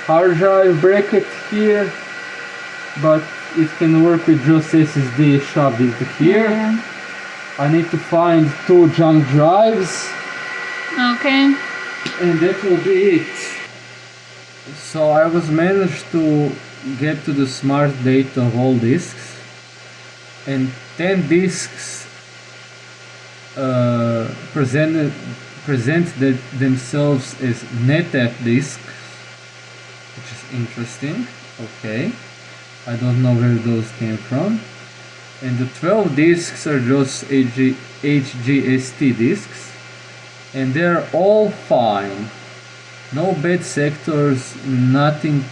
hard drive bracket here, but it can work with just SSD shoved into here. Yeah. I need to find 2 junk drives, Okay. and that will be it. So I was managed to get to the smart data of all disks, and 10 disks present themselves as NetApp disks, which is interesting. Okay, I don't know where those came from. And the 12 disks are just HGST disks. and they're all fine. No bad sectors, nothing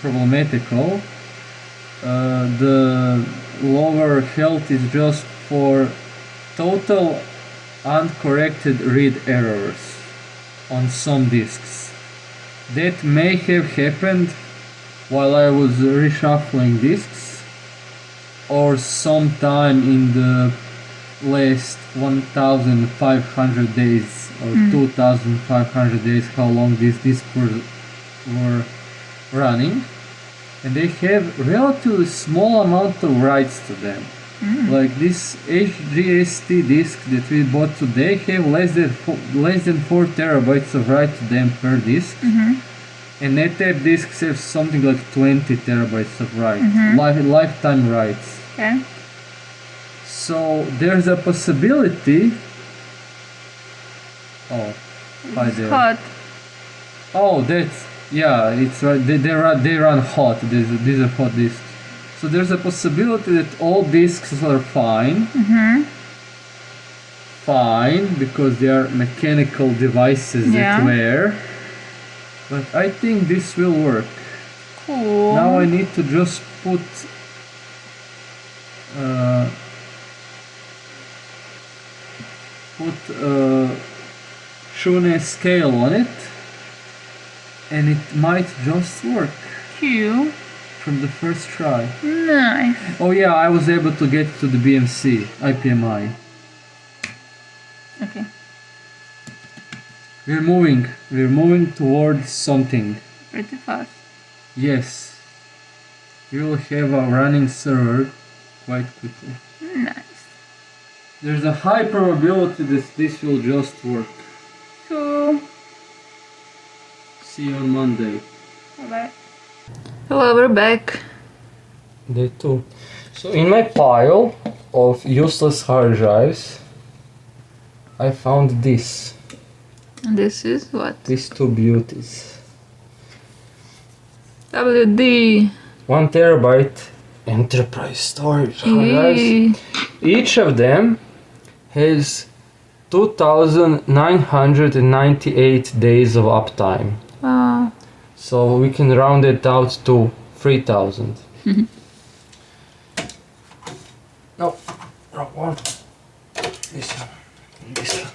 problematical. The lower health is just for total uncorrected read errors on some disks. That may have happened while I was reshuffling disks, or sometime in the last 1500 days or 2500 days, how long these disks were running, and they have relatively small amount of writes to them. Like this HGST disk that we bought today have less than 4 terabytes of write to them per disk, and NetApp disks have something like 20 terabytes of write, lifetime writes. Okay. So there's a possibility. Oh, hi It's there. hot. Oh, that's, yeah, it's right. They run hot. These are hot disks. So there's a possibility that all disks are fine. Fine, because they are mechanical devices that wear. But I think this will work. Cool. Now I need to just put TrueNAS scale on it, and it might just work Cool. from the first try. Nice. Oh yeah, I was able to get to the BMC IPMI. Okay. We're moving towards something. Pretty fast. Yes, we will have a running server quite quickly. Nice. There's a high probability that this will just work. Cool. See you on Monday. Bye. Hello, we're back. Day 2. So in my pile of useless hard drives, I found this. And this is what? These two beauties. WD. 1 terabyte enterprise storage hard drives. Eee. Each of them has 2,998 days of uptime. Wow. So we can round it out to 3,000. No, wrong one. This one. This one.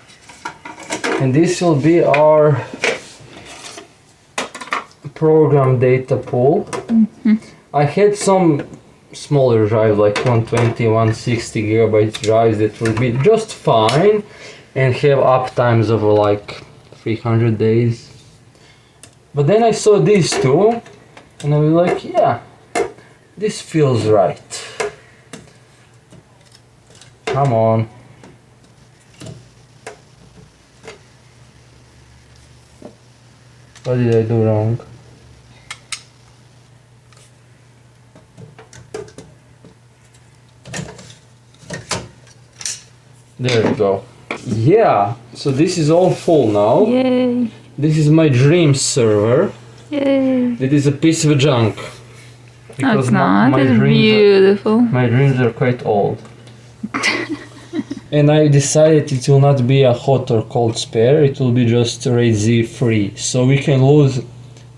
And this will be our program data pool. I had some smaller drives like 120, 160 gigabyte drives that would be just fine and have uptimes of like 300 days. But then I saw these two and I was like, yeah, this feels right. Come on. What did I do wrong? There we go. Yeah, so this is all full now. Yay. This is my dream server. Yay. It is a piece of junk. No, it's not. It's beautiful. My dreams are quite old. And I decided it will not be a hot or cold spare, it will be just RAID Z free. So we can lose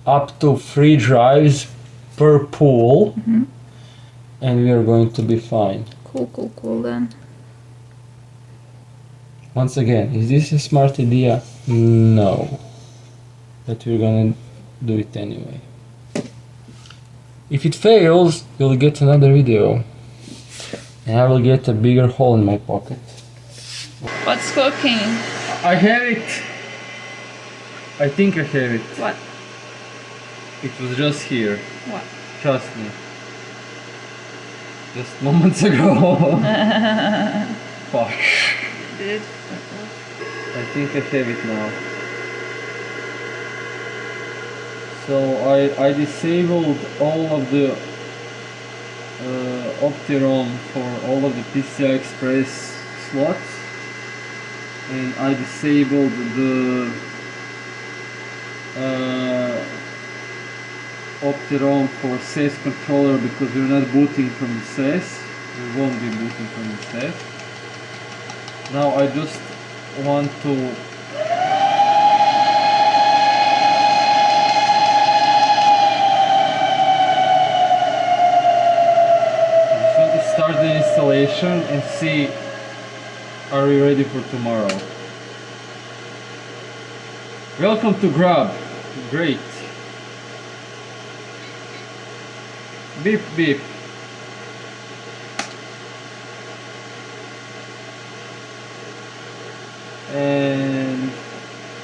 up to 3 drives per pool, and we are going to be fine. Cool then. Once again, is this a smart idea? No. But we're gonna do it anyway. If it fails, you'll get another video. And I will get a bigger hole in my pocket. What's cooking? I have it! I think I have it. What? It was just here. What? Trust me. Just moments ago. Fuck. Did I think I have it now. So I disabled all of the OptiROM for all of the PCI Express slots, and I disabled the OptiROM for SAS controller because we're not booting from the SAS. We won't be booting from the SAS. Now I just want to start the installation and see are we ready for tomorrow. Welcome to Grab. Great. Beep beep. And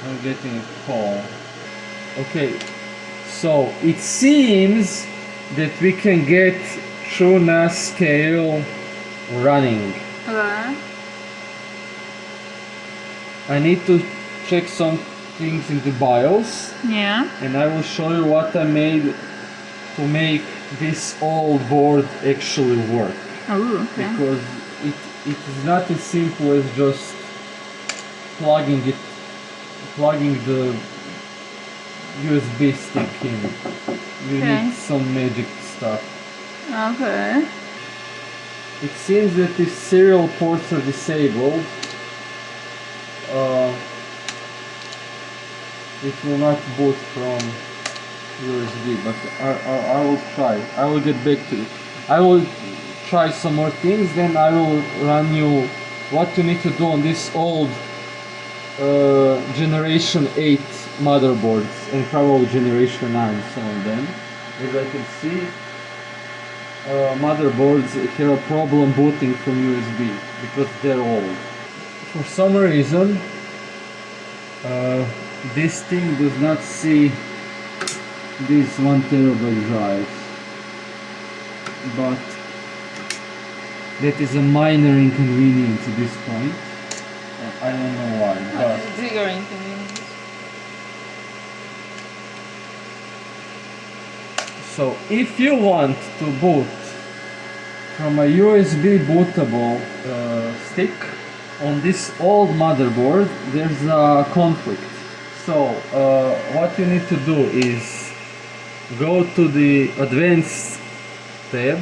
I'm getting a call. Okay, so it seems that we can get TrueNAS scale running. Okay. I need to check some things in the BIOS, Yeah. and I will show you what I made to make this old board actually work. Oh, okay. Because it is not as simple as just plugging the USB stick in. You Okay. need some magic stuff. Okay. It seems that if serial ports are disabled, it will not boot from USB, but I will try. I will get back to it. I will try some more things, then I will run you what you need to do on this old generation 8 motherboards and probably generation 9, some of them. As I can see, motherboards have a problem booting from USB because they're old. For some reason, this thing does not see these 1 terabyte drives, but that is a minor inconvenience at this point. I don't know why, but Bigger inconvenience. so if you want to boot from a USB bootable stick on this old motherboard, there's a conflict. So what you need to do is go to the Advanced tab,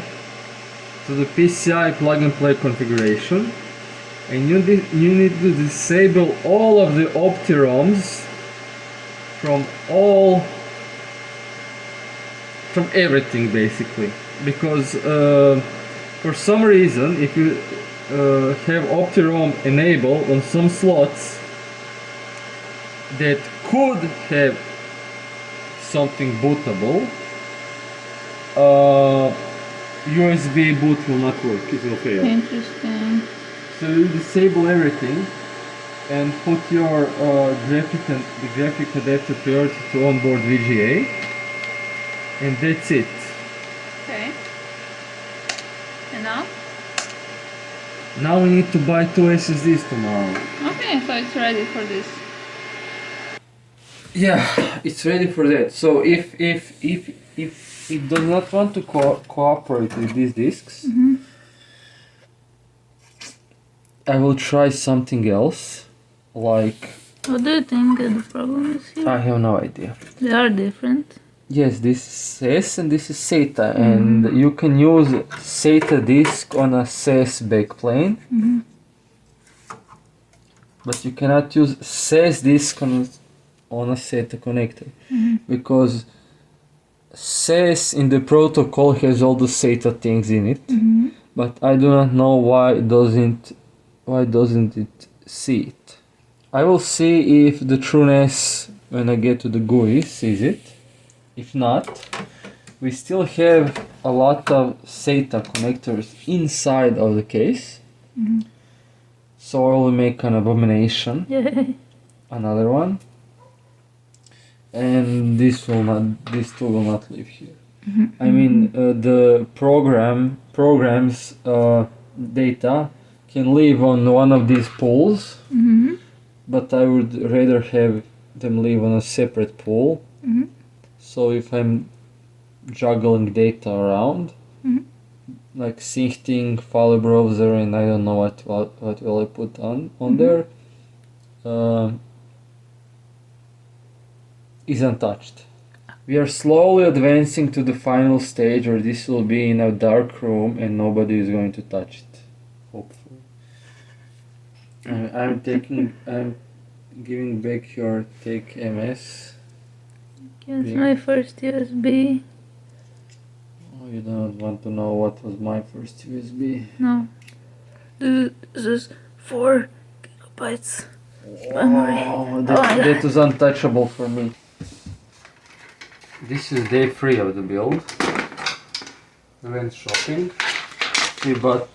to the PCI plug and play configuration, and you need to disable all of the OptiROMs from everything basically, because for some reason if you have OptiROM enabled on some slots that could have something bootable, USB boot will not work, it will fail. Interesting. So you disable everything and put your the graphic adapter priority to onboard VGA, and that's it. Okay. And now? Now we need to buy 2 SSDs tomorrow. Okay, so it's ready for this. Yeah, it's ready for that. So if it does not want to cooperate with these disks, I will try something else, like... What do you think the problem is here? I have no idea. They are different. Yes, this is SAS and this is SATA, and you can use SATA disk on a SAS backplane, but you cannot use SAS disk on a SATA connector, because SAS in the protocol has all the SATA things in it, but I do not know why doesn't it see it. I will see if the TrueNAS, when I get to the GUI, sees it. If not, we still have a lot of SATA connectors inside of the case, so I will make an abomination, another one, and this two will not live here. I mean, the programs data can live on one of these pools, but I would rather have them live on a separate pool. So if I'm juggling data around, like syncing, file browser, and I don't know what will I put on there, is untouched. We are slowly advancing to the final stage where this will be in a dark room and nobody is going to touch it, hopefully. I'm giving back your Take MS. Here's my first USB. Oh you don't want to know what was my first USB? No. This is 4 gigabytes memory. Oh, that was untouchable for me. This is day 3 of the build. We went shopping. We bought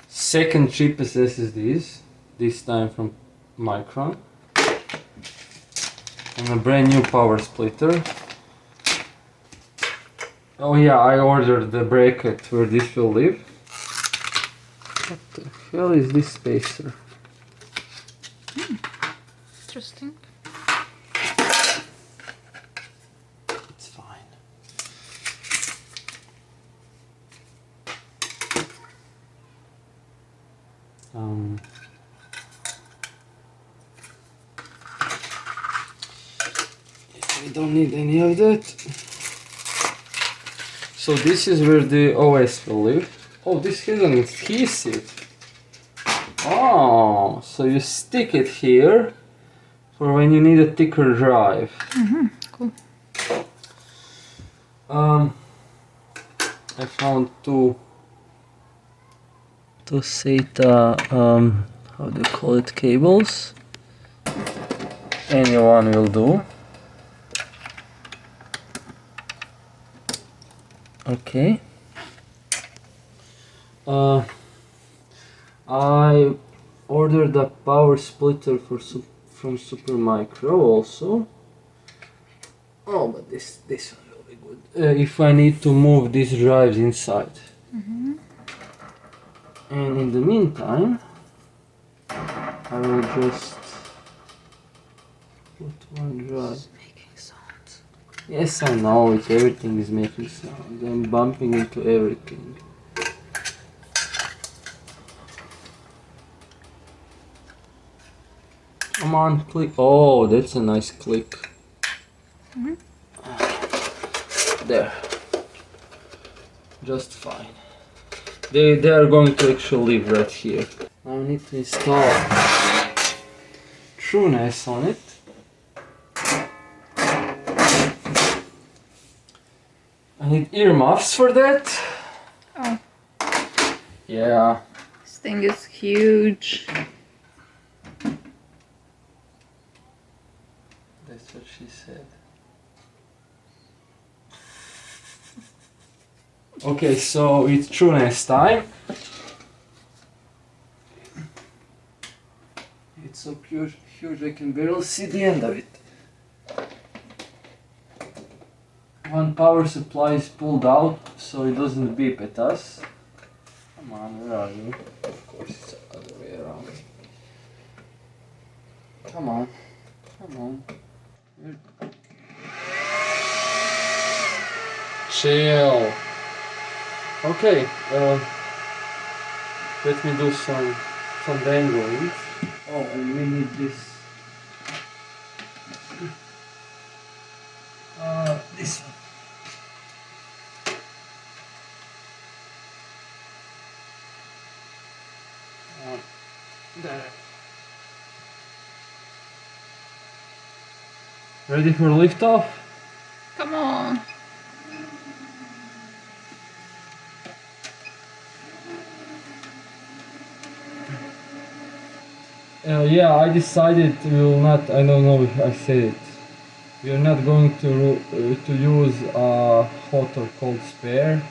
second cheapest SSDs, this time from Micron. And a brand new power splitter. Oh yeah, I ordered the bracket where this will live. What the hell is this spacer? Interesting. It's fine. We don't need any of that. So this is where the OS will live. Oh, this has an adhesive. Oh, so you stick it here for when you need a thicker drive. Cool. I found two SATA, how do you call it, cables. Any one will do. Okay. I ordered a power splitter from Supermirco also. Oh, but this one will be good. If I need to move these drives inside. And in the meantime, I will just put one drive. It's making sounds. Yes, I know it. Everything is making sound. I'm bumping into everything. Come on, click. Oh, that's a nice click. There. Just fine. They are going to actually live right here. Now I need to install TrueNAS on it. I need earmuffs for that. Oh, Yeah. this thing is huge. That's what she said. Okay, so it's TrueNAS time. It's so huge, I can barely see the end of it. One power supply is pulled out so it doesn't beep at us. Come on, where are you? Of course it's the other way around. Come on, come on. Chill. Okay, let me do some dangling. Oh, and we need this. This one. There. Ready for liftoff? Come on. Yeah, I decided we will not. I don't know if I said it. We are not going to use a hot or cold spare.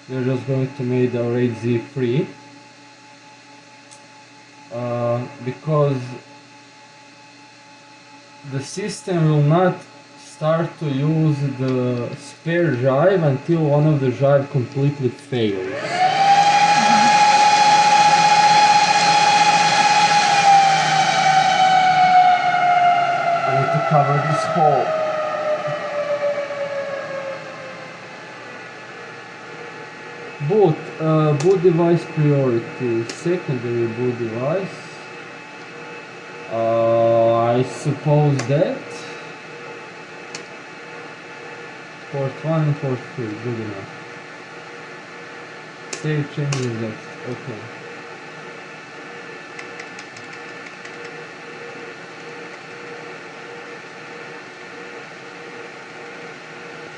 We are just going to make our HZ free. Because the system will not start to use the spare drive until one of the drive completely fails. I need to cover this hole. Boot device priority, secondary boot device. I suppose that port 1 and port 3, good enough. Save changes next, okay.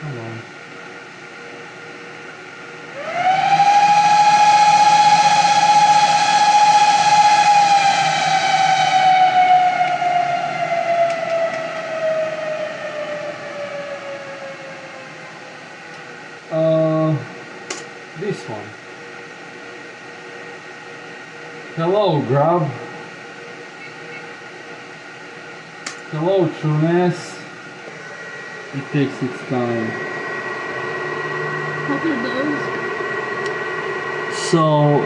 Come on. This one. Hello, Grub. Hello, TrueNAS. It takes its time. What are those? So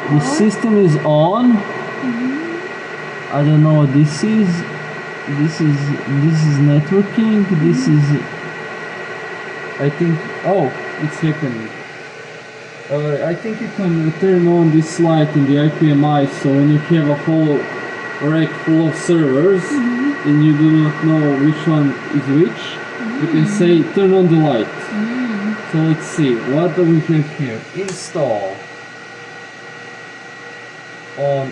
the system is on. I don't know what this is. This is networking. This is, I think. Oh, it's happening. I think you can turn on this light in the IPMI, so when you have a whole rack full of servers and you do not know which one is which, you can say turn on the light. So let's see, what do we have here? Install on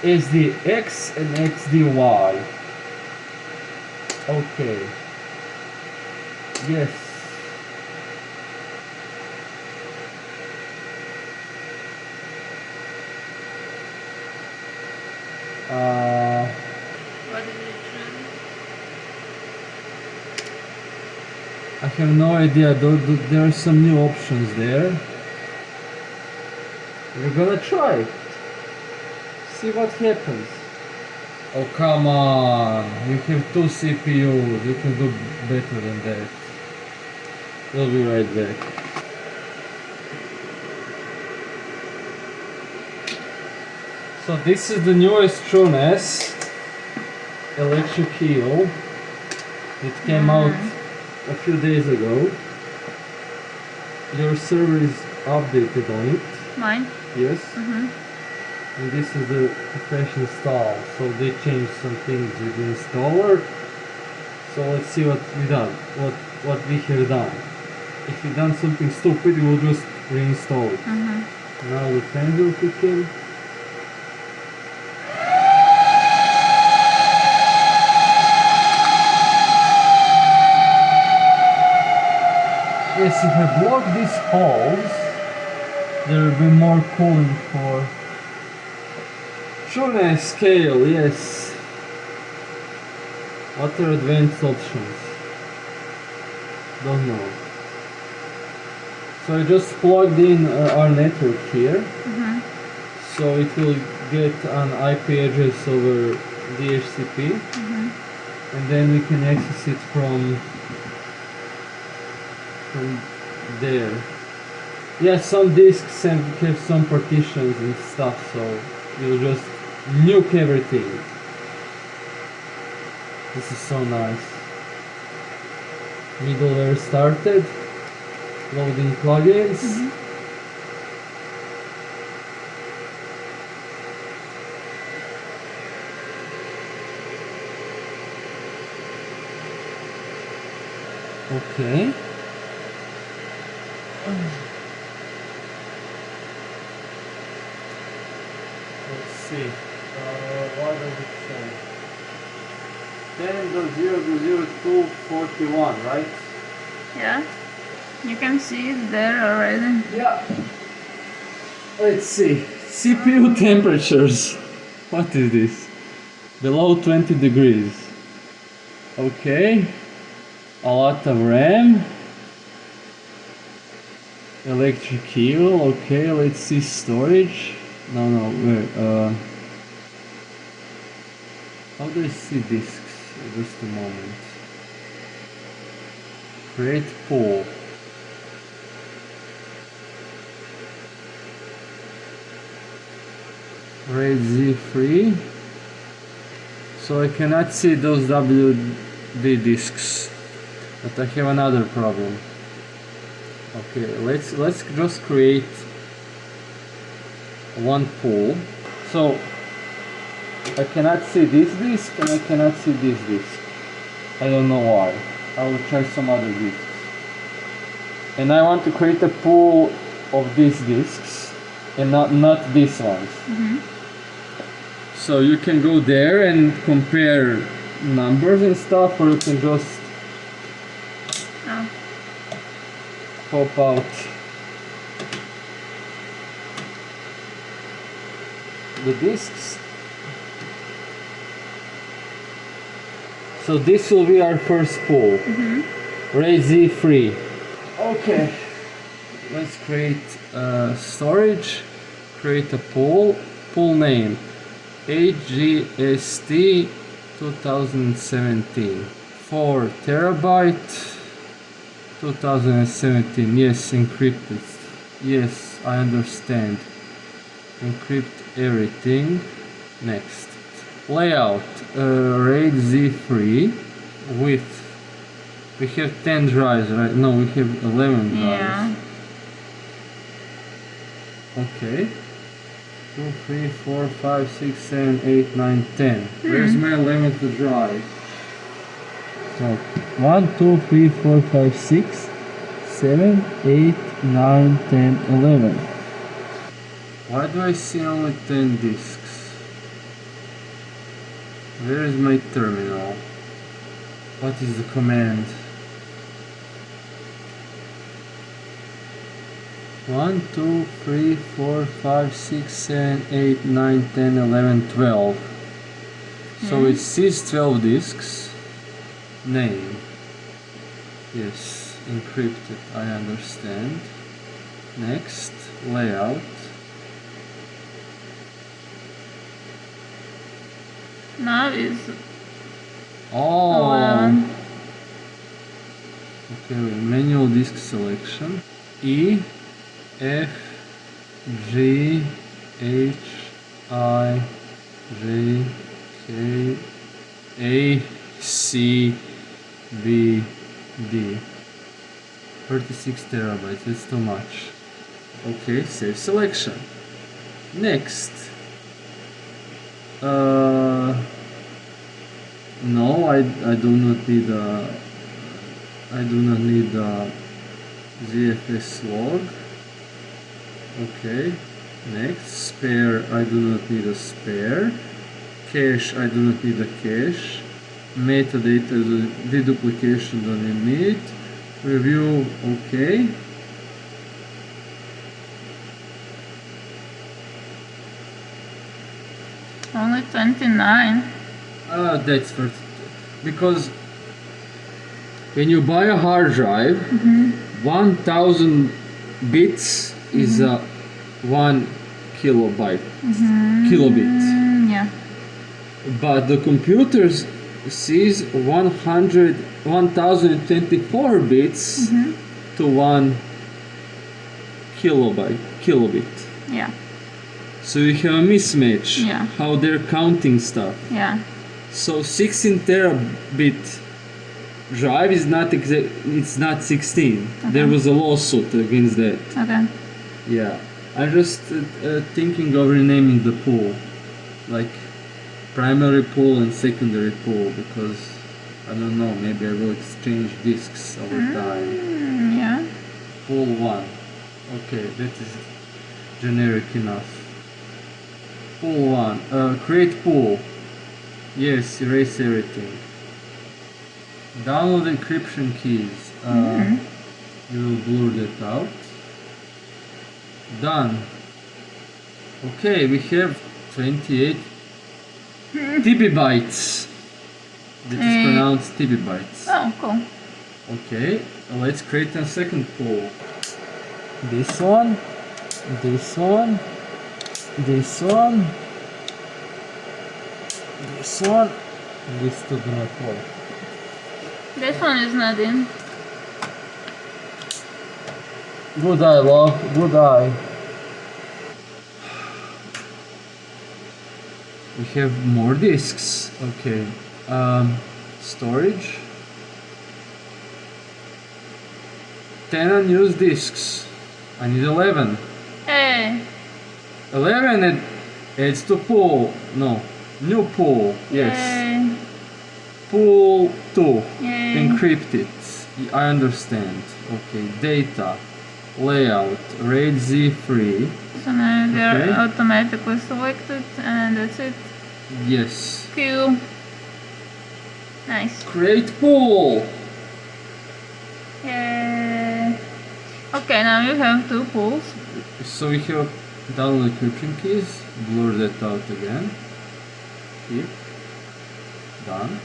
SDX and XDY. Okay. Yes. What did it choose? I have no idea. There are some new options there. We're gonna try. See what happens. Oh, come on. We have 2 CPUs. We can do better than that. We'll be right back. So this is the newest TrueNAS electric eel. It came out a few days ago. Your server is updated on it. Mine? Yes. And this is the fresh install. So they changed some things with the installer. So let's see what we done. What we have done. If we done something stupid, we will just reinstall it. Now the fan will kick in. Yes, if I block these holes, there will be more cooling for TrueNAS scale, yes. What are advanced options? Don't know. So I just plugged in our network here. So it will get an IP address over DHCP. And then we can access it from there. Yeah, some disks have some partitions and stuff, so you'll just nuke everything. This is so nice. Middleware started. Loading plugins. Okay. Let's see. What does it say? 10.0.02.41, right? Yeah. You can see it there already. Yeah. Let's see. CPU temperatures. What is this? Below 20 degrees. Okay. A lot of RAM. Electric eel. Okay, let's see storage. No, where? How do I see disks? Just a moment. Create pool. RAID Z3. So I cannot see those WD disks, but I have another problem. Okay, let's just create one pool. So I cannot see this disk and I cannot see this disk. I don't know why. I will try some other disks. And I want to create a pool of these disks and not these ones. So you can go there and compare numbers and stuff, or you can just pop out the disks. So this will be our first pool. RAID Z3. Okay. let's create storage, create a pool name, HGST 2017, 4 terabyte 2017, yes, encrypted, yes, I understand, encrypt everything, next, layout, RAID Z3, width, we have 10 drives, right? No, we have 11 drives. Yeah. Okay. 2, 3, 4, 5, 6, 7, 8, 9, 10. Where's my 11th drive? So, 1, 2, 3, 4, 5, 6, 7, 8, 9, 10, 11. Why do I see only 10 disks? Where is my terminal? What is the command? 1, 2, 3, 4, 5, 6, 7, 8, 9, 10, 11, 12. So it sees 12 disks. Name. Yes, encrypted, I understand. Next, layout. Now is Oh! 11. Okay, manual disk selection. E, F, G, H, I, J, K, A, C, B, D. 36 terabytes, that's too much. Okay, save selection. Next. No, I do not need a ZFS log. Okay, next, spare, I do not need a spare. Cache, I do not need a cache. Metadata deduplication, don't need. Review, okay. Only 29. That's for, because when you buy a hard drive, 1000 bits is a 1 kilobit. Yeah. But the computers sees 1024 bits to 1 kilobit. Yeah. So you have a mismatch. Yeah. How they're counting stuff. Yeah. So 16 terabit drive is not it's not 16. Okay. There was a lawsuit against that. Okay. Yeah, I'm just thinking of renaming the pool, like primary pool and secondary pool, because I don't know, maybe I will exchange disks over time. Yeah. Pool 1. Okay, that is generic enough. Pool 1. Create pool. Yes, erase everything. Download encryption keys. You will blur that out. Done. Okay, we have 28 TB bytes. That is pronounced TB bytes. Oh, cool. Okay, let's create a second pool. This one, this one, this one, this one, and this two do not work. This one is not in. Good eye, love, good eye. We have more disks. Okay. Storage. 10 unused disks. I need 11. Hey. 11 and adds to pool. No. New pool. Yes. Yay. Pool 2. Yay. Encrypted. I understand. Okay. Data. Layout. RAID Z3. So now they're Okay. automatically selected and that's it. Yes. Q. Nice. Create pool. Yay. Okay, now you have two pools. So we have download encryption keys. Blur that out again. Keep. Done.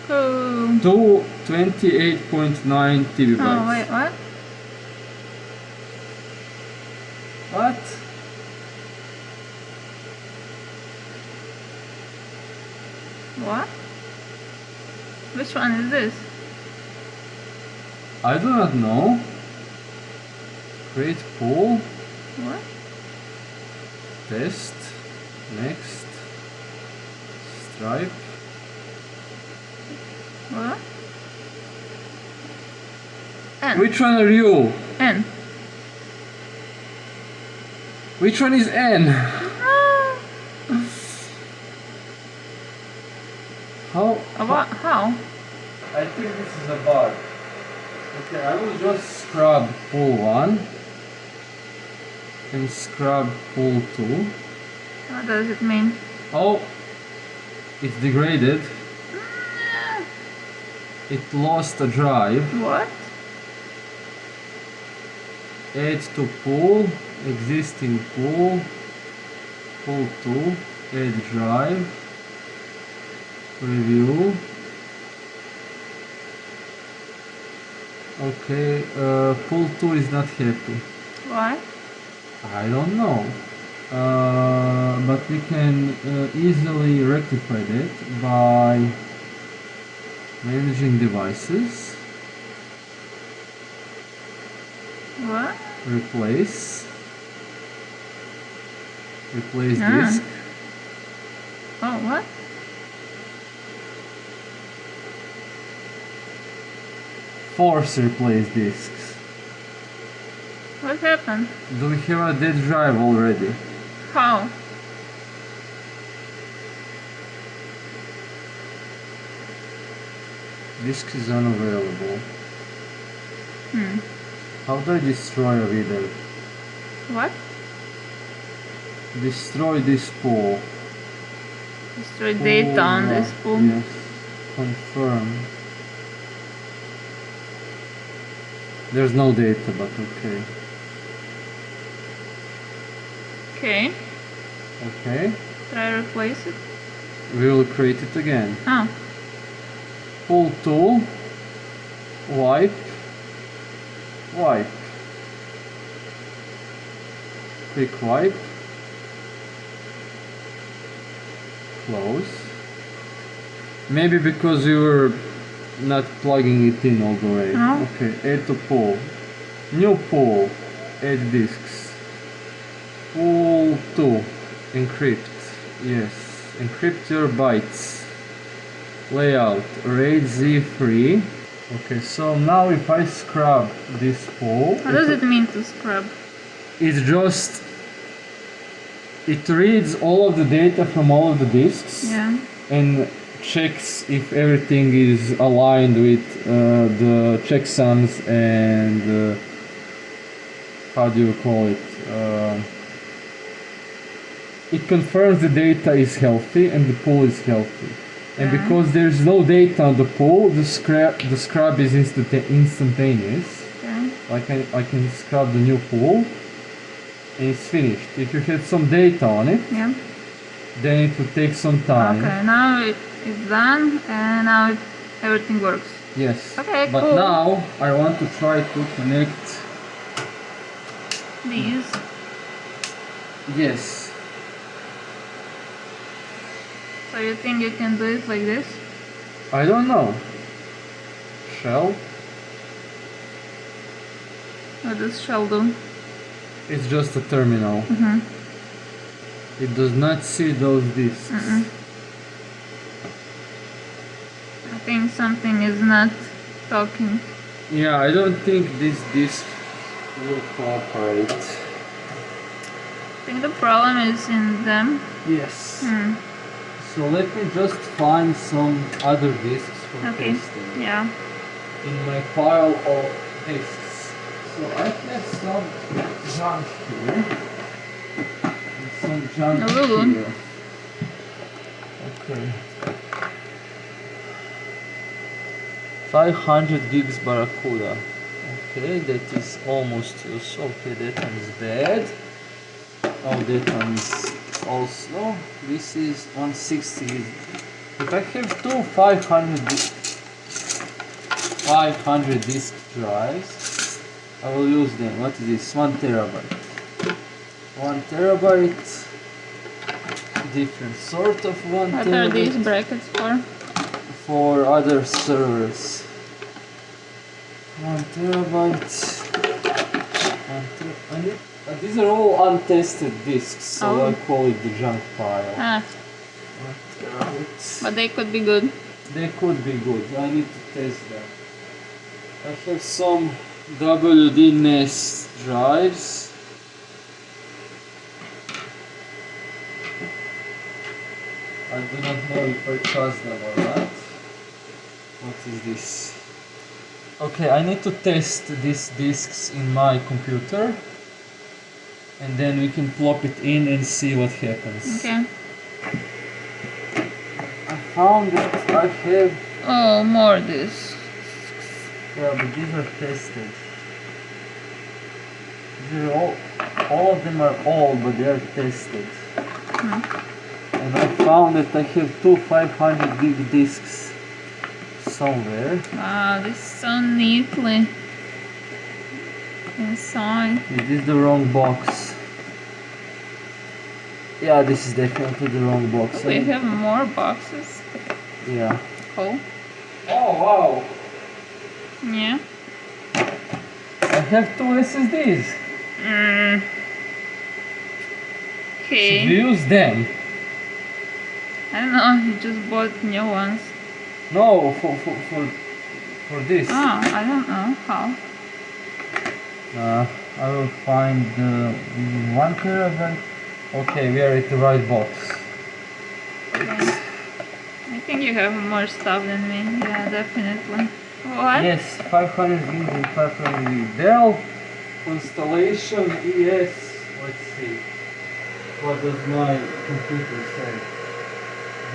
Cool. To 28.9 TB bytes. Oh, wait, what? What? What? Which one is this? I do not know. Create pool. What? Test. Next. Stripe. What? N. Which one are you? N. Which one is N? Ah. How? How? I think this is a bug. Okay, I will just scrub pool 1 and scrub pool 2. What does it mean? Oh, it's degraded. Ah. It lost a drive. What? Add to pool, existing pool, pool 2, add drive, review. Okay, pool 2 is not happy. Why? I don't know. But we can easily rectify that by managing devices. What? Replace Ah. disk. Oh, what? Force replace disks. What happened? Do we have a dead drive already? How? Disk is unavailable. Hmm. How do I destroy a video? What? Destroy this pool. Destroy data on this pool. Yes. Confirm. There's no data, but okay. Okay. Okay. Try to replace it. We will create it again. Oh. Pool 2. Wipe. Wipe. Quick wipe. Close. Maybe because we were not plugging it in all the way. No. Okay, add to pool. New pool. Add disks. Pool 2. Encrypt. Yes. Encrypt your bytes. Layout. RAID Z3. Okay, so now if I scrub this pool, What does it mean to scrub? it's just it reads all of the data from all of the disks Yeah. and checks if everything is aligned with the checksums and how do you call it? It confirms the data is healthy and the pool is healthy. And Yeah. because there's no data on the pool, the scrub is instantaneous. Okay. I can scrub the new pool and it's finished. If you had some data on it, Yeah. then it would take some time. Okay, now it's done and now everything works. Yes. Okay, but cool. now I want to try to connect. These. Yes. So you think you can do it like this? I don't know. Shell. What does shell do? It's just a terminal. Mm-hmm. It does not see those disks. Mm-mm. I think something is not talking. Yeah, I don't think this disk will cooperate. I think the problem is in them. Yes. Hmm. So let me just find some other disks for Okay. testing Yeah. in my pile of disks. So I have some junk here and some junk Ooh. here. Okay. 500 gigs Barracuda. Okay, that is almost useful. Okay, that one is bad. Oh, that one is also. This is 160. If I have two 500 disk drives, I will use them. What is this? 1 terabyte. 1 terabyte. Different sort of 1 What terabyte. are these brackets for? For other servers. 1 terabyte. These are all untested disks, so I call it the junk pile. 1 terabyte. But they could be good. They could be good. I need to test them. I have some WDNAS drives. I do not know if I trust them or not. What is this? Okay, I need to test these disks in my computer. And then we can plop it in and see what happens. Okay. I found that I have... Oh, more discs. Yeah, but these are tested. These are all of them are old, but they are tested. And I found that I have two 500 gig disks somewhere. Wow, this is so neatly inside. Is this the wrong box? Yeah, this is definitely the wrong box. We have more boxes. Yeah. Cool. Oh wow! Yeah. I have two SSDs. Okay. Should we use them? I don't know, you just bought new ones. No, for this. Oh, I don't know how. I will find the 1 terabyte. Okay, we are at the right box. Okay. I think you have more stuff than me. Yeah, definitely. What? Yes, 500 gig and 500 gig. Dell Constellation ES. Let's see. What does my computer say?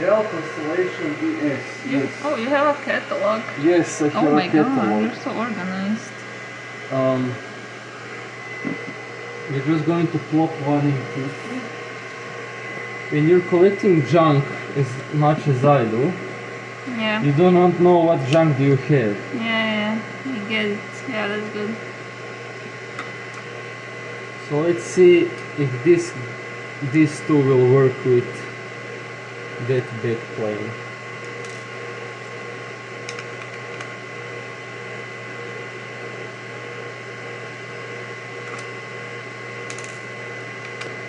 Dell Constellation ES. Yes. Oh, you have a catalog. Yes, I have Oh a my catalog. god, you're so organized. We're just going to plop one in quickly. When you're collecting junk as much as I do, Yeah. you do not know what junk do you have. Yeah, I get it. Yeah, that's good. So let's see if these two will work with that backplane.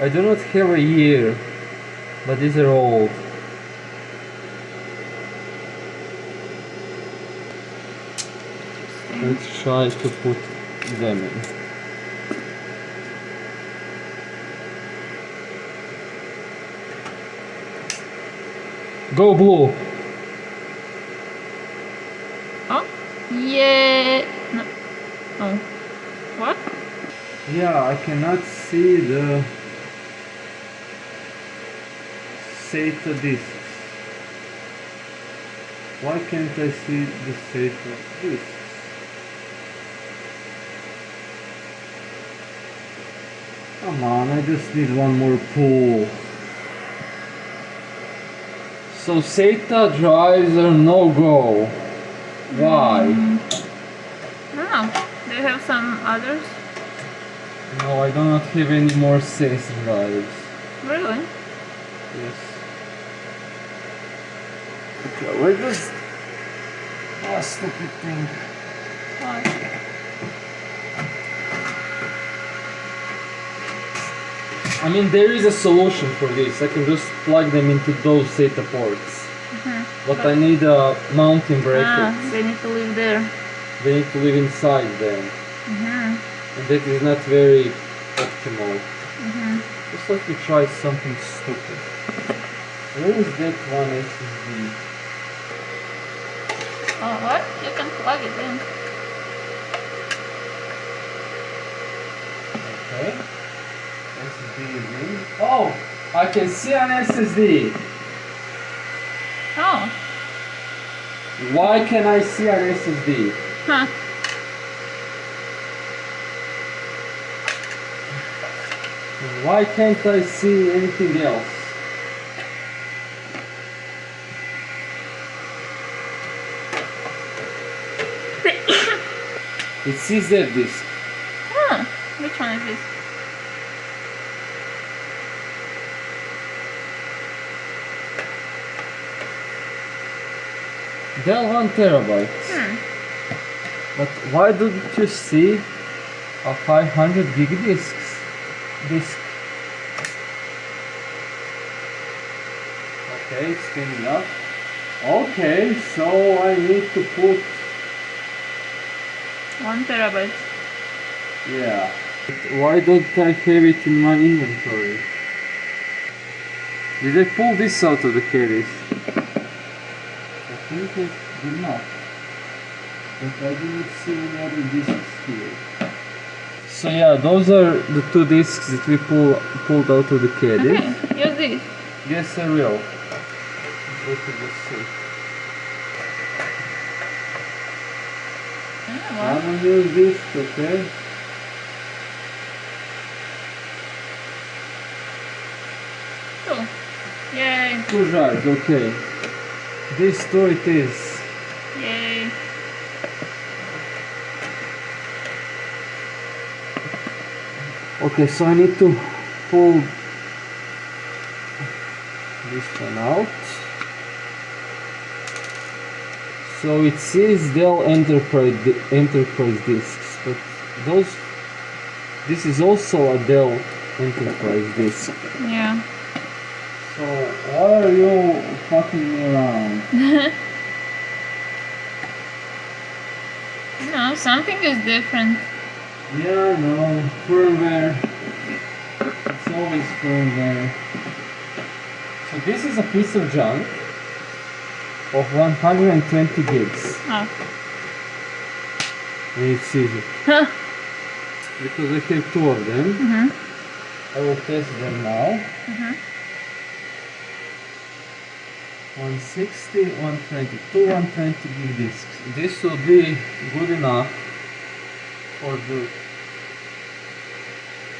I do not have a year, but these are old. Let's try to put them in. Go blue! Oh? Yeah. No. Oh. What? Yeah, I cannot see the SATA disks. Why can't I see the SATA disks? Come on, I just need one more pull. So SATA drives are no-go. Why? I don't know. Do you have some others? No, I do not have any more SAS drives. Really? Yes. Okay, where does... Oh, stupid thing. What? I mean, there is a solution for this. I can just plug them into those SATA ports. But I need a mounting bracket. They need to live there. They need to live inside them. And that is not very optimal. Just let me try something stupid. Where is that one SSD? Oh, what? You can plug it in. Okay. SSD is in. Oh! I can see an SSD! Oh. Why can I see an SSD? Huh. Why can't I see anything else? It sees that disk. Huh. Which one is this? Dell 1 terabyte. But why didn't you see a 500 gig disk? Okay, it's spinning up. Okay, so I need to put 1 terabyte. yeah. Why don't I have it in my inventory? Did I pull this out of the case? I think I did not. But I didn't see any other discs here. So yeah, those are the two discs that we pulled out of the case. Okay, use these. Yes, I will. Let me just see. I'm gonna use this, okay? Cool. Yay. Two jars, okay. This two it is. Yay. Okay, so I need to pull this one out. So it says Dell Enterprise discs, but this is also a Dell Enterprise disc. Yeah. So why are you fucking me around? No, something is different. Yeah, I know. Firmware. It's always firmware. So this is a piece of junk of 120 gigs. Oh. And it's easy. Because I have two of them. I will test them now. 160, 120, two 120 gig discs. This will be good enough for the...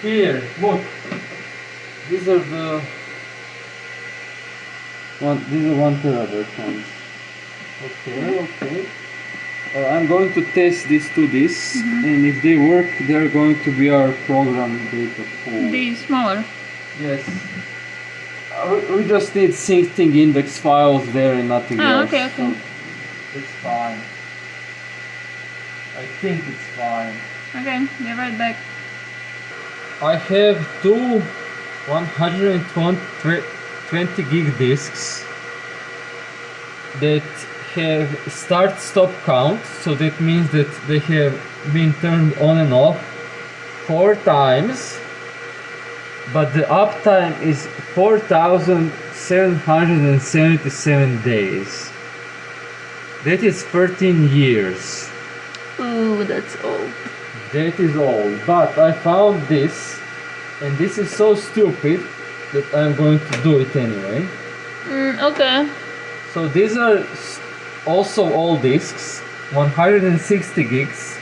Here, look! These are the... These are 1 terabyte ones. Okay, okay. I'm going to test these two discs, and if they work, they're going to be our program data pool. These smaller. Yes. We just need syncing index files there and nothing else. Okay, okay. So it's fine. I think it's fine. Okay, be right back. I have two 120 gig discs that have start-stop count, so that means that they have been turned on and off 4 times, but the uptime is 4,777 days. That is 13 years. Ooh, that's old. That is old, but I found this, and this is so stupid that I'm going to do it anyway. Okay. So these are also all discs, 160 gigs.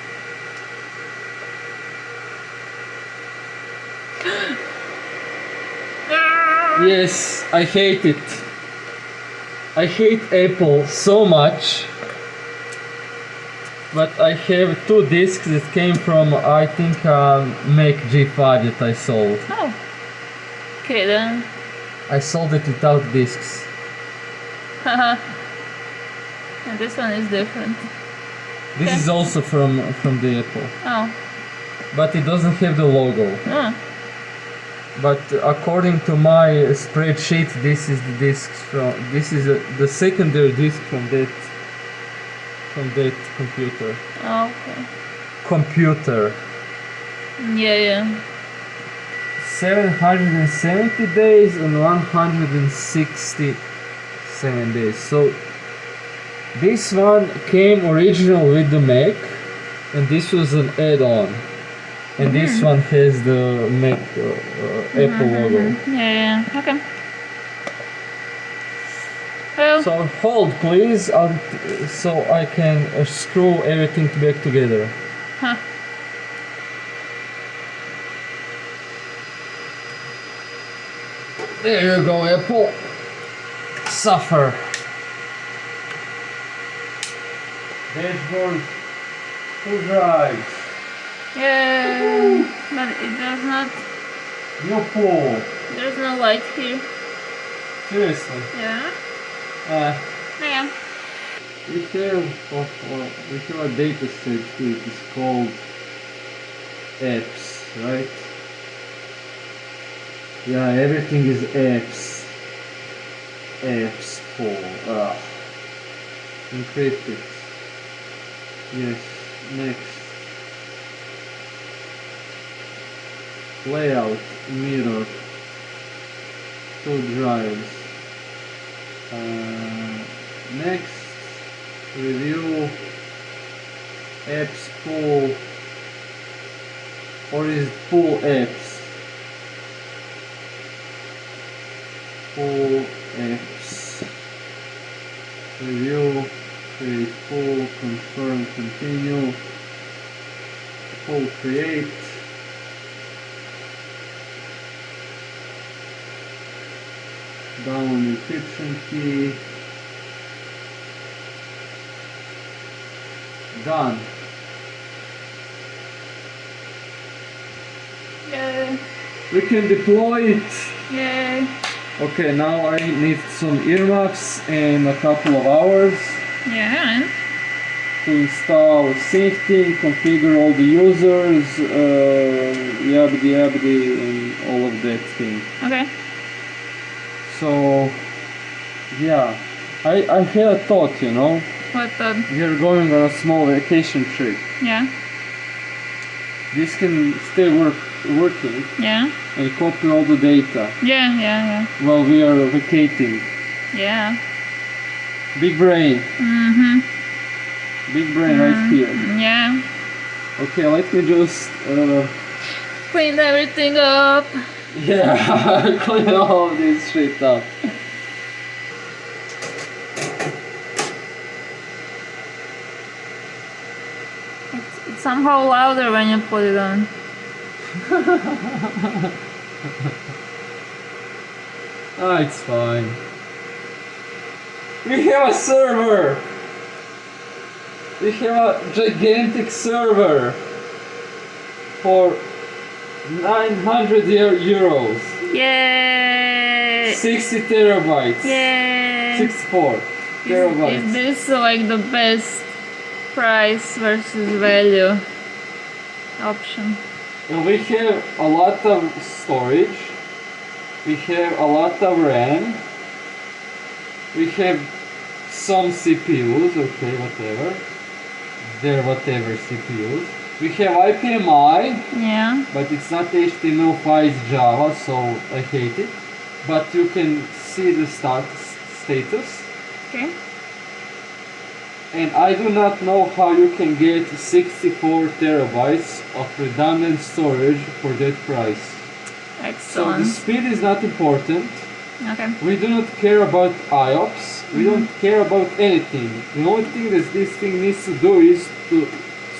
Yes, I hate it. I hate Apple so much. But I have two discs that came from, I think, Mac G5 that I sold. Oh. Okay then. I sold it without discs. Haha. And this one is different. This is also from the Apple. Oh. But it doesn't have the logo. Oh. But according to my spreadsheet, this is the discs from. This is the secondary disc from that computer. Oh, okay. Computer. Yeah. 770 days and 167 days. So this one came original with the Mac, and this was an add-on. And this one has the Mac Apple logo. Yeah. Okay. Well. So hold please, so I can screw everything back together. Huh. There you go, Apple. Suffer. Dashboard, 2 drives. Yeah. But it does not. New pool. There's no light here. Seriously. Yeah. Uh, Yeah. We have a data set here. It is called apps, right? Yeah, everything is apps. Apps for encrypted. Yes. Next. Layout, mirror, 2 drives. Next, review, apps pool, or is it pool apps? Pool apps. Review, create pool, confirm, continue, pool create. Down encryption key. Done. Yay. We can deploy it. Yay. Okay, now I need some earmuffs and a couple of hours Yeah. to install safety, configure all the users, yabdi and all of that thing. Okay. So, yeah, I had a thought, you know. What the? We are going on a small vacation trip. Yeah. This can stay working Yeah. and copy all the data Yeah. while we are vacating. Yeah. Big brain. Mm-hmm. Big brain right here. Yeah. Okay, let me just Clean everything up. yeah, clean all of this shit up. It's somehow louder when you put it on. Ah, it's fine. We have a server! We have a gigantic server for 900 euros. Yay! 60 terabytes. Yay! 64 terabytes. Is this like the best price versus value option? And we have a lot of storage. We have a lot of RAM. We have some CPUs, okay, whatever. They're whatever CPUs. We have IPMI, Yeah. but it's not HTML5, it's Java, so I hate it. But you can see the status. Okay. And I do not know how you can get 64 terabytes of redundant storage for that price. So the Excellent. speed is not important. Okay. We do not care about IOPS. We don't care about anything. The only thing that this thing needs to do is to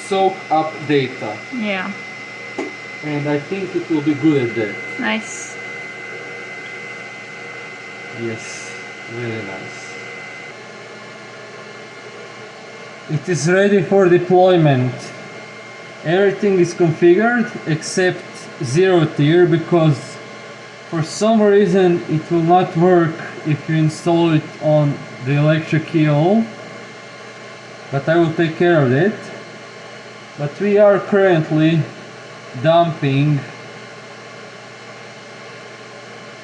soak up data. Yeah. And I think it will be good at that. Nice. Yes, very nice. It is ready for deployment. Everything is configured except 0 tier because for some reason it will not work if you install it on the electric eel. But I will take care of it. But we are currently dumping,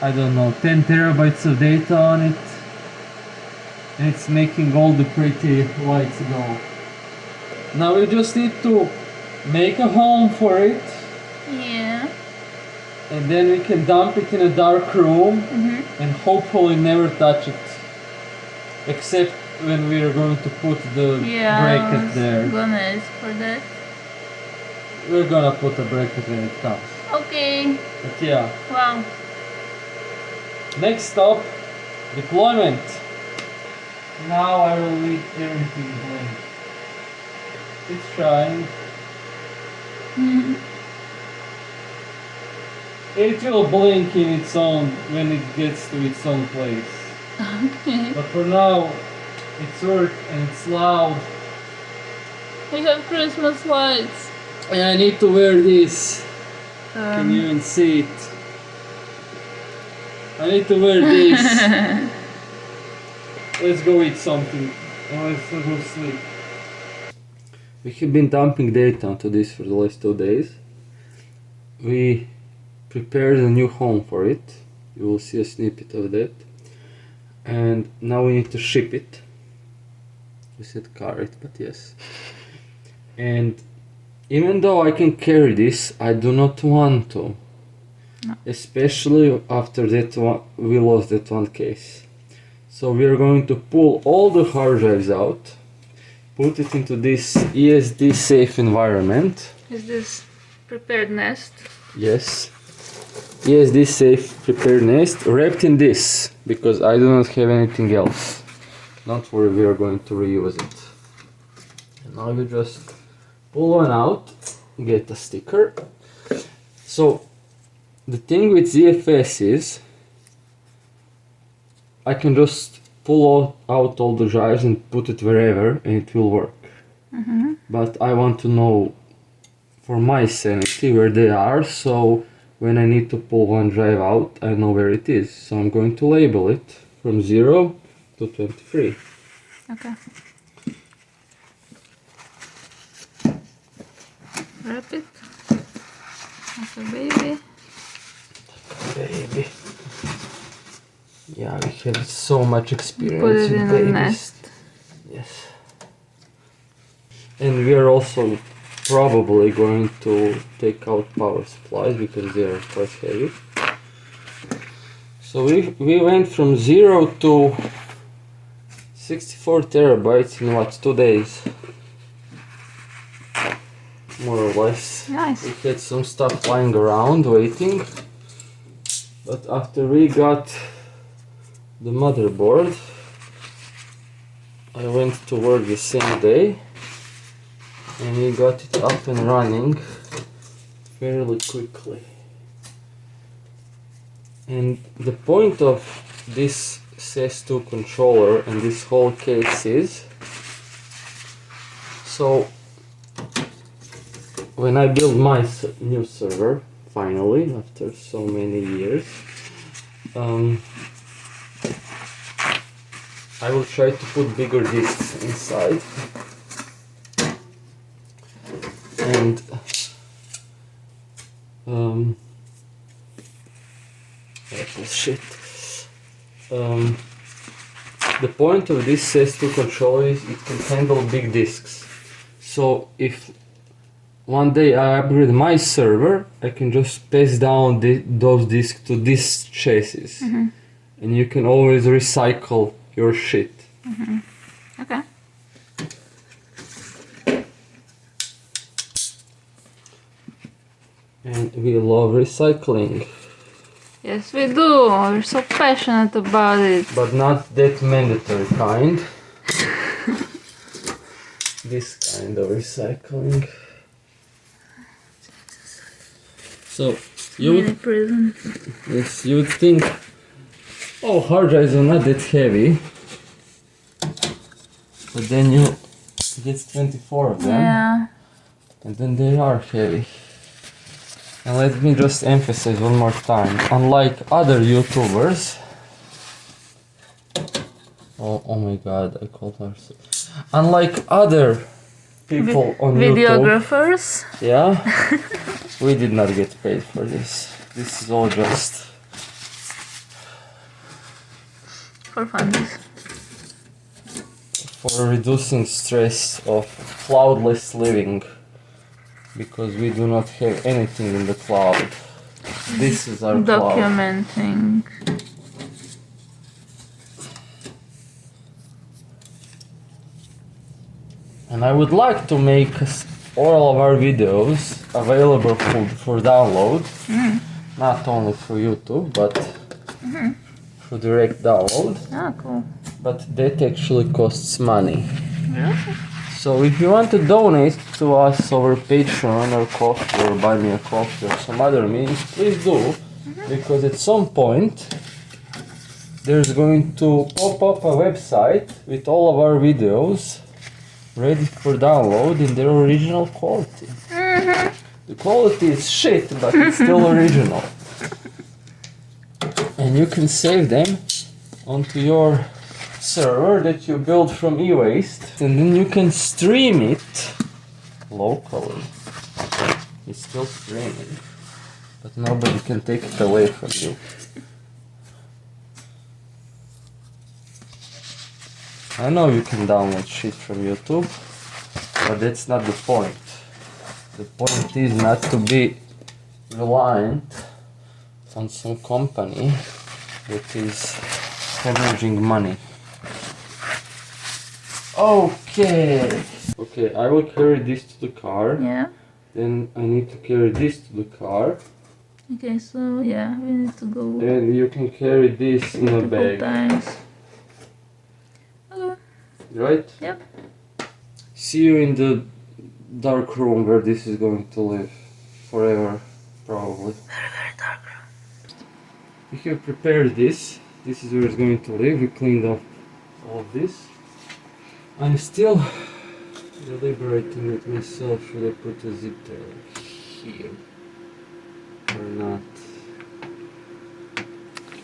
I don't know, 10 terabytes of data on it. And it's making all the pretty lights go. Now we just need to make a home for it. Yeah. And then we can dump it in a dark room and hopefully never touch it. Except when we are going to put the bracket there. Gonna ask for that. We're gonna put a bracket when it comes. Okay. But yeah. Wow. Next stop, deployment. Now I will need everything blank. It's trying. It will blink in its own when it gets to its own place. Okay. But for now, it's work and it's loud. We have Christmas lights. And I need to wear this. Can you even see it? I need to wear this. Let's go eat something Oh, I fell asleep. We have been dumping data onto this for the last 2 days. We prepared a new home for it. You will see a snippet of that. And now we need to ship it. We said carry it, but yes. And even though I can carry this, I do not want to. No. Especially after that one, we lost that one case. So we are going to pull all the hard drives out, put it into this ESD safe environment. Is this prepared nest? Yes. ESD safe prepared nest wrapped in this, because I do not have anything else. Don't worry, we are going to reuse it. And now you just pull one out, get a sticker. So the thing with ZFS is I can just pull out all the drives and put it wherever and it will work. But I want to know for my sanity where they are, so when I need to pull one drive out, I know where it is. So I'm going to label it from 0 to 23. Okay. Wrap it like a baby. Baby. Yeah, we have so much experience Put it with in babies. a nest. Yes. And we are also probably going to take out power supplies because they are quite heavy. So we went from 0 to 64 terabytes in what, 2 days? More or less. Nice. We had some stuff lying around waiting. But after we got the motherboard, I went to work the same day and we got it up and running fairly quickly. And the point of this CS2 controller and this whole case is, so when I build my new server, finally, after so many years, I will try to put bigger disks inside. And Apple shit. The point of this CS2 controller is it can handle big disks. So if one day I upgrade my server, I can just pass down those disks to this chassis. And you can always recycle your shit. Okay. And we love recycling. Yes, we do. We're so passionate about it. But not that mandatory kind. This kind of recycling. So you Mini would, prison. yes, you would think, oh, hard drives are not that heavy. But then you get 24 of them, Yeah. and then they are heavy. And let me just emphasize one more time, unlike other YouTubers, oh my god, I called her. Unlike other people on YouTube, Videographers. yeah, we did not get paid for this. This is all just For fun. for reducing stress of cloudless living. Because we do not have anything in the cloud. This is our cloud. Documenting. And I would like to make all of our videos available for download. Not only for YouTube, but for direct download. Ah, cool. But that actually costs money. Really? So if you want to donate to us over Patreon or Coffee or Buy Me a Coffee or some other means, please do, because at some point there's going to pop up a website with all of our videos ready for download in their original quality. The quality is shit, but it's still original. And you can save them onto your server that you build from e-waste, and then you can stream it locally. It's still streaming, but nobody can take it away from you. I know you can download shit from YouTube, but that's not the point. The point is not to be reliant on some company that is hemorrhaging money. Okay, I will carry this to the car. Yeah. Then I need to carry this to the car. Okay, so yeah, we need to go And you can carry this in a multiple bag. times. Okay. Right? Yep. See you in the dark room where this is going to live. Forever, probably. Very, very dark room. We have prepared this. This is where it's going to live. We cleaned up all of this. I'm still deliberating with myself, should I put a zip tail here or not.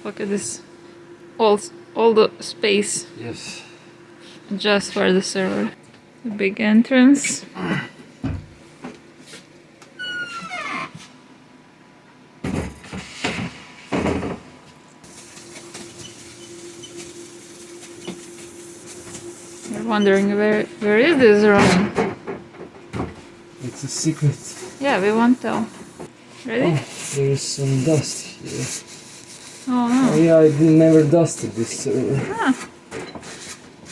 Look at this. All the space Yes. just for the server. The big entrance. You're wondering where is this room? It's a secret. Yeah, we won't tell. Ready? Oh, there is some dust here. Oh Oh no. yeah, I never dusted this server. Ah.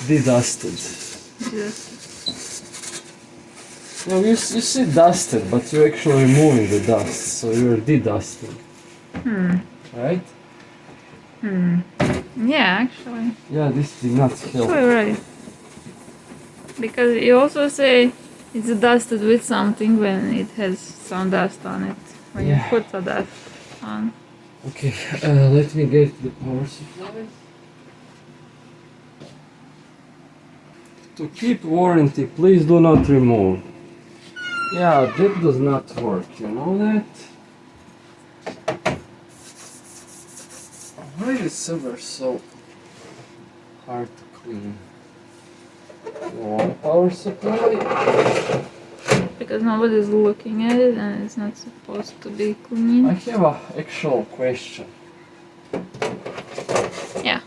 De-dusted. Yes. No, you say dusted, but you're actually removing the dust, so you're de-dusting. Right? Yeah, actually. Yeah, this did not help. Actually, right. Because you also say it's dusted with something when it has some dust on it. When Yeah. you put the dust on. Okay, let me get the power supply. To keep warranty, please do not remove. Yeah, that does not work, you know that? Why is silver so hard to clean? You want power supply? Because nobody's looking at it and it's not supposed to be I clean. have an actual question. Yeah.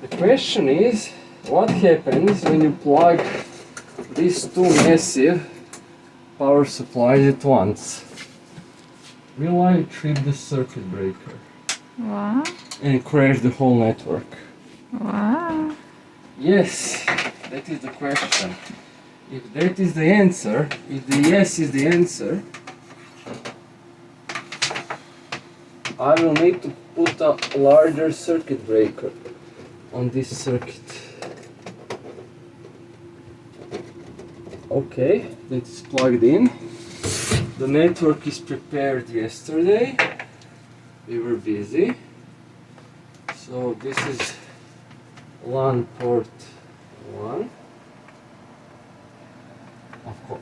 The question is, what happens when you plug these two massive power supplies at once? Will I trip the circuit breaker Wow. and crash the whole network? Wow. Yes, that is the question. If that is the answer, if the yes is the answer, I will need to put a larger circuit breaker on this circuit. Okay, that's plugged in. The network is prepared yesterday. We were busy. So this is LAN port 1.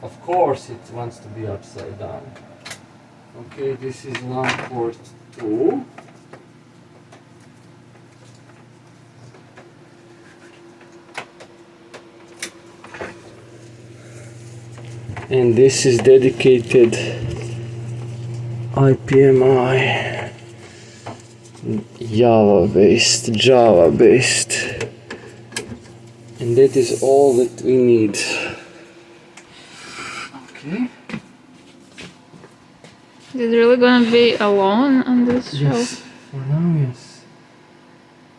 Of course it wants to be upside down. Okay, this is LAN port 2. And this is dedicated IPMI Java based, and that is all that we need. Okay. Is it really gonna be alone on this Yes, shelf? for now, yes.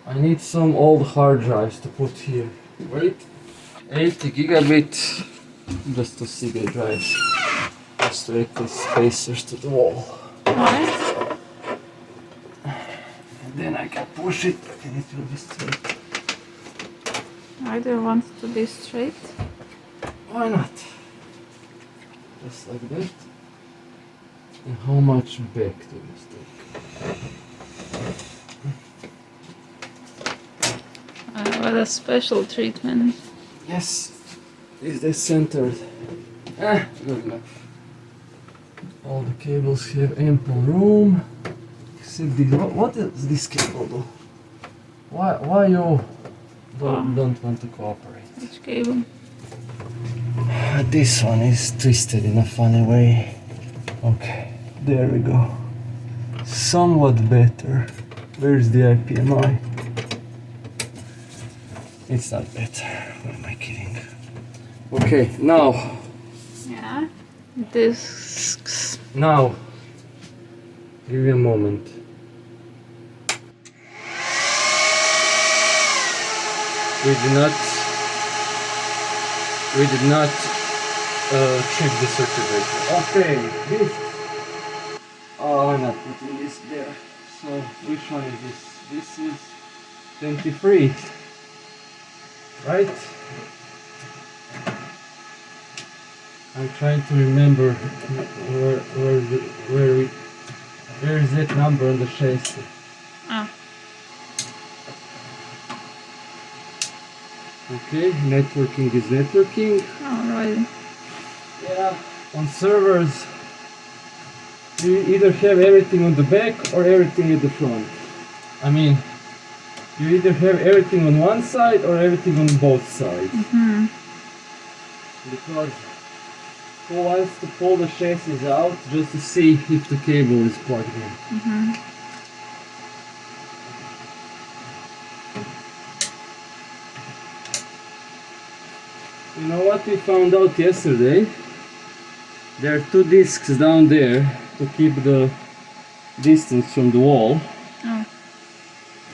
I need some old hard drives to put here. Wait, 80 gigabit, just 2 CD drives. Just direct these spacers to the wall. Alright. And then I can push it and it will be straight. I don't want it to be straight. Why not? Just like that. And how much back do you take? What a special treatment. Yes, is this centered? Good enough. All the cables have ample room, see this. What is this cable do? Why you don't want to cooperate? Which cable? This one is twisted in a funny way. Okay, there we go. Somewhat better. Where's the IPMI? It's not better. What am I kidding? Okay, now. Yeah. Discs. Now. Give me a moment. We did not check the circuit breaker. Okay, this. Oh, I'm not putting this there. So, which one is this? This is 23, right? I'm trying to remember where is that number on the chassis. Ah. Okay, networking is networking. Alright. Yeah, on servers, you either have everything on the back or everything at the front. I mean, you either have everything on one side or everything on both sides. Mm-hmm. Because who wants to pull the chassis out just to see if the cable is plugged in? Mm-hmm. You know what we found out yesterday? There are two discs down there to keep the distance from the wall. Oh.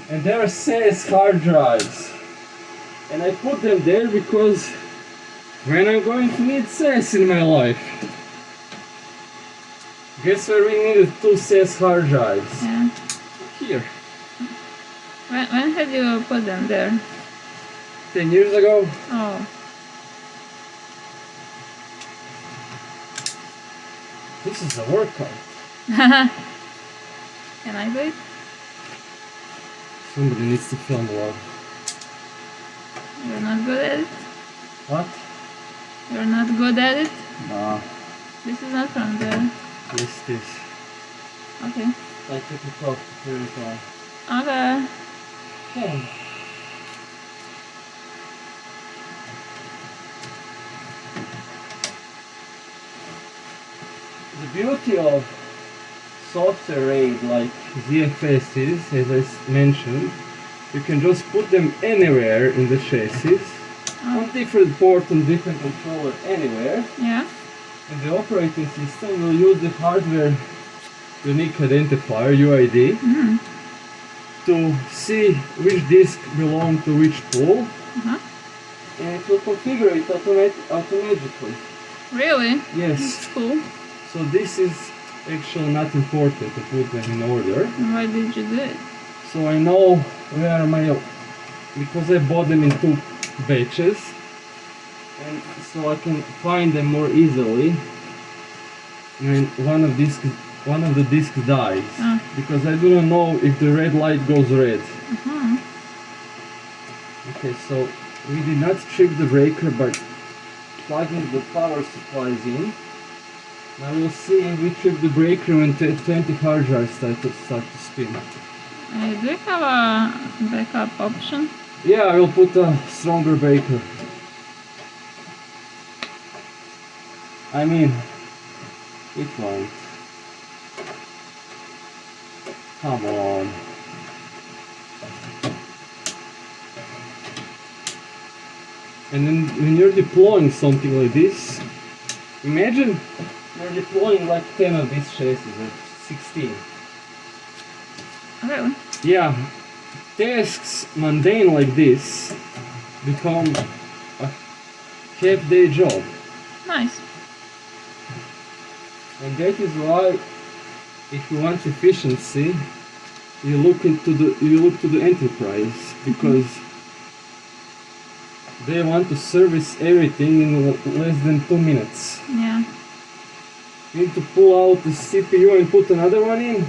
And there are SAS hard drives. And I put them there because when I'm going to need SAS in my life. Guess where we needed two SAS hard drives? Yeah. Here. When had you put them there? 10 years ago. Oh. This is a workout. Can I do it? Somebody needs to film vlog. You're not good at it? What? You're not good at it? Nah. This is not from there. Yes, this. Okay. I took it off to turn it on. Okay. Okay. The beauty of software aid like ZFS is, as I mentioned, you can just put them anywhere in the chassis, on different port, on different controller, anywhere. Yeah. And the operating system will use the hardware unique identifier, UID, to see which disk belongs to which pool, and it will configure it automatically. Really? Yes. That's cool. So this is actually not important to put them in order. Why did you do it? So I know where because I bought them in two batches, and so I can find them more easily when one of the discs dies, because I do not know if the red light goes red. Okay, so we did not trip the breaker by plugging the power supplies in. Now we'll see if we trip the breaker when 20 hard drives start to spin. Do you have a backup option? Yeah, I will put a stronger breaker. I mean, it won't. Come on. And then when you're deploying something like this, imagine you're deploying like 10 of these chassis or 16. Really? Yeah, tasks mundane like this become a half-day job. Nice. And that is why, if you want efficiency, you look to the enterprise, because they want to service everything in less than 2 minutes. Yeah. You need to pull out the CPU and put another one in.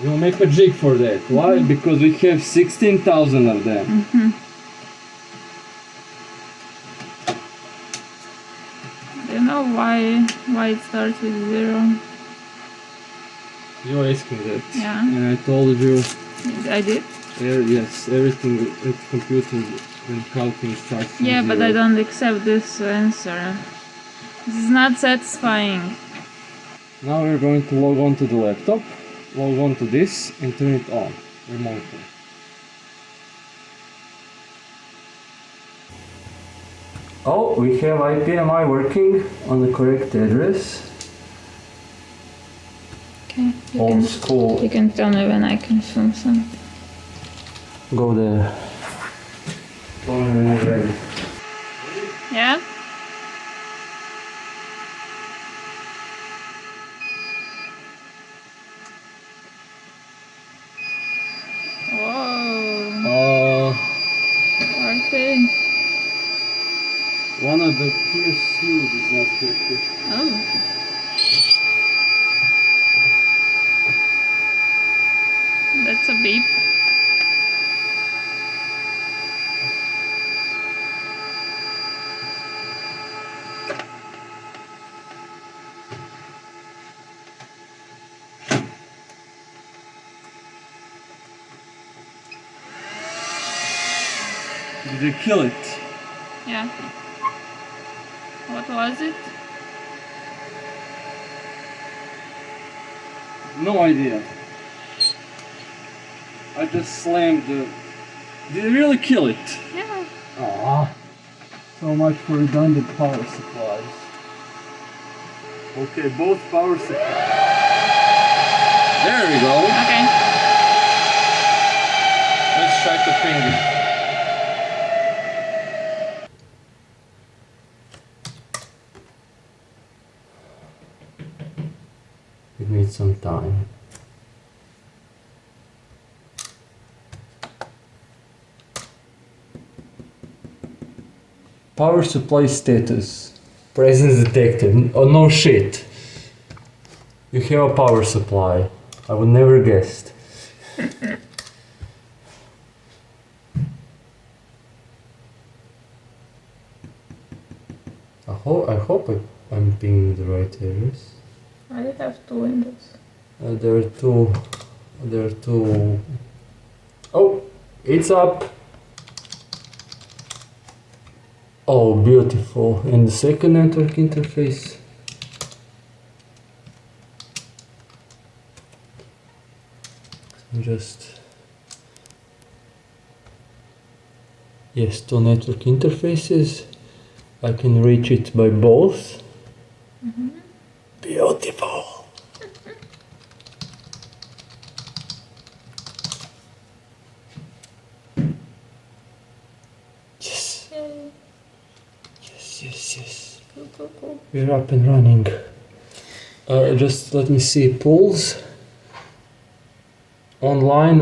We'll make a jig for that. Why? Because we have 16,000 of them. Do you know why it starts with 0? You asking that. Yeah. And I told you, I did. yes, everything in computer and calculating starts from Yeah, but zero. I don't accept this answer. This is not satisfying. Now we're going to log on to the laptop, log on to this and turn it on remotely. Oh, we have IPMI working on the correct address. Okay. Old school. You can tell me when I can film something. Go there. When you're ready. Yeah? Whoa. Okay. One of the PSUs is not happy. Oh. That's a beep. Did they kill it? Yeah. What was it? No idea. I just slammed the... Did it really kill it? Yeah. Aww. So much for redundant power supplies. Okay, both power supplies. There we go. Okay. Let's try to ping it. It needs some time. Power supply status. Presence detected. Oh no shit. You have a power supply. I would never guessed. I hope I'm pinging the right areas. I have two windows. There are two. Oh, it's up. Oh, beautiful. And the second network interface. Just. Yes, two network interfaces. I can reach it by both. Mm-hmm. Beautiful. Yes. Yay. Yes. Cool. We're up and running. Just let me see. Pulls. Online.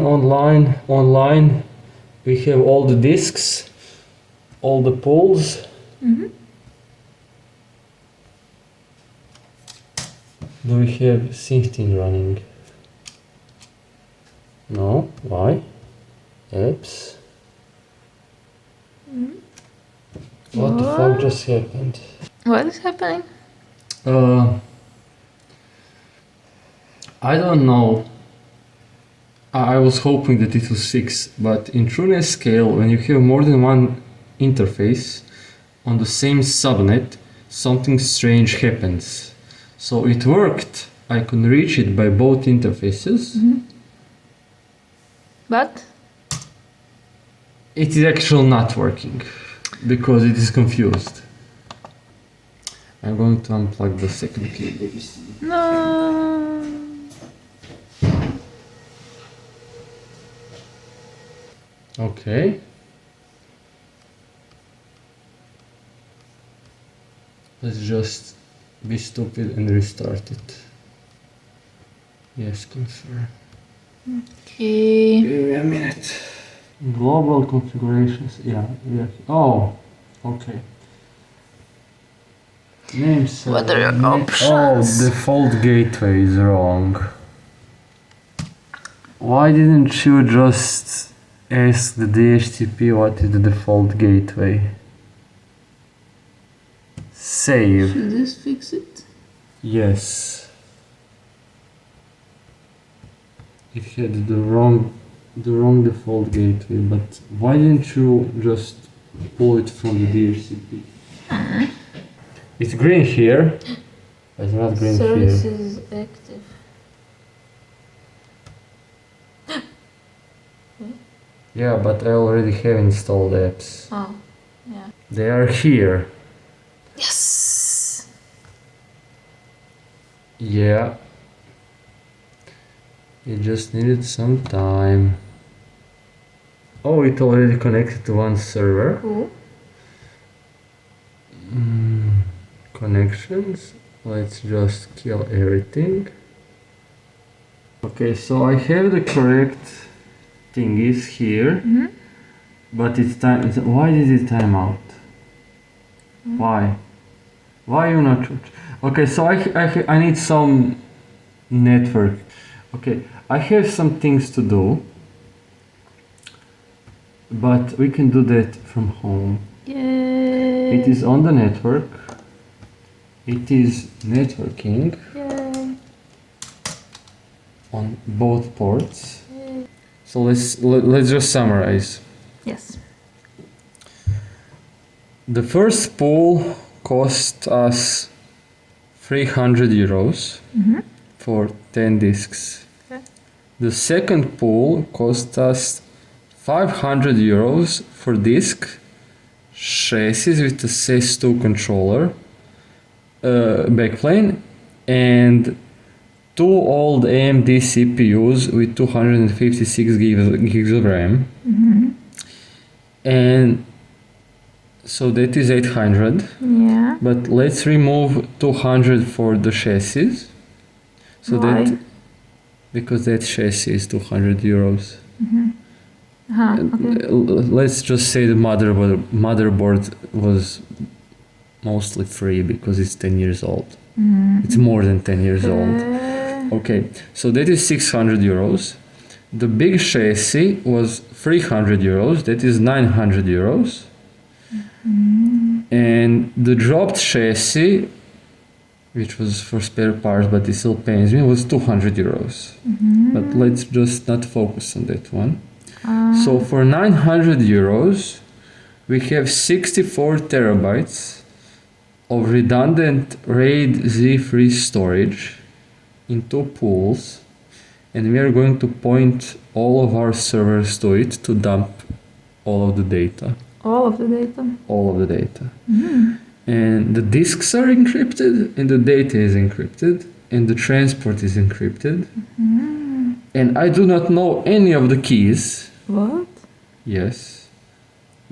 We have all the disks, all the pulls. Mm-hmm. Do we have SyncTin running? No. Why? Apps. Mm-hmm. What the fuck just happened? What is happening? I don't know. I was hoping that it was fixed, but in TrueNAS scale, when you have more than one interface on the same subnet, something strange happens. So it worked. I could reach it by both interfaces. Mm-hmm. But? It is actually not working because it is confused. I'm going to unplug the second cable. No. Okay. Let's just be stupid and restart it. Yes, confirm. Okay. Give me a minute. Global configurations. Yeah. Oh, okay. Name server. What are your Oh, options? default gateway is wrong. Why didn't you just ask the DHCP what is the default gateway? Save. Should this fix it? Yes. it had the wrong default gateway, but why didn't you just pull it from the DHCP? It's green here, but it's not green here. Services active. Yeah, but I already have installed apps. Oh, yeah. They are here. Yes! Yeah. It just needed some time. Oh, it already connected to one server. Cool. Connections. Let's just kill everything. Okay, so I have the correct thingies here, but it's time. Why did it time out? Why? Why you not? Okay, so I need some network. Okay, I have some things to do, but we can do that from home. Yay! It is on the network. It is networking Yay! on both ports. So let's just summarize. Yes. The first pool cost us 300 euros for 10 discs. Okay. The second pool cost us 500 euros for disc, chassis with the CES2 controller, backplane, and two old AMD CPUs with 256 gigs of RAM. And so that is 800. Yeah. But let's remove 200 for the chassis. So Why? that because that chassis is 200 euros. Okay. Let's just say the motherboard was mostly free because it's 10 years old. It's more than 10 years old. Okay, so that is 600 euros. The big chassis was 300 euros. That is 900 euros. And the dropped chassis, which was for spare parts, but it still pains me, was 200 euros. But let's just not focus on that one. So for 900 euros, we have 64 terabytes of redundant RAID Z3 storage in two pools, and we are going to point all of our servers to it to dump all of the data. All of the data? All of the data. And the disks are encrypted, and the data is encrypted, and the transport is encrypted. And I do not know any of the keys. What? Yes,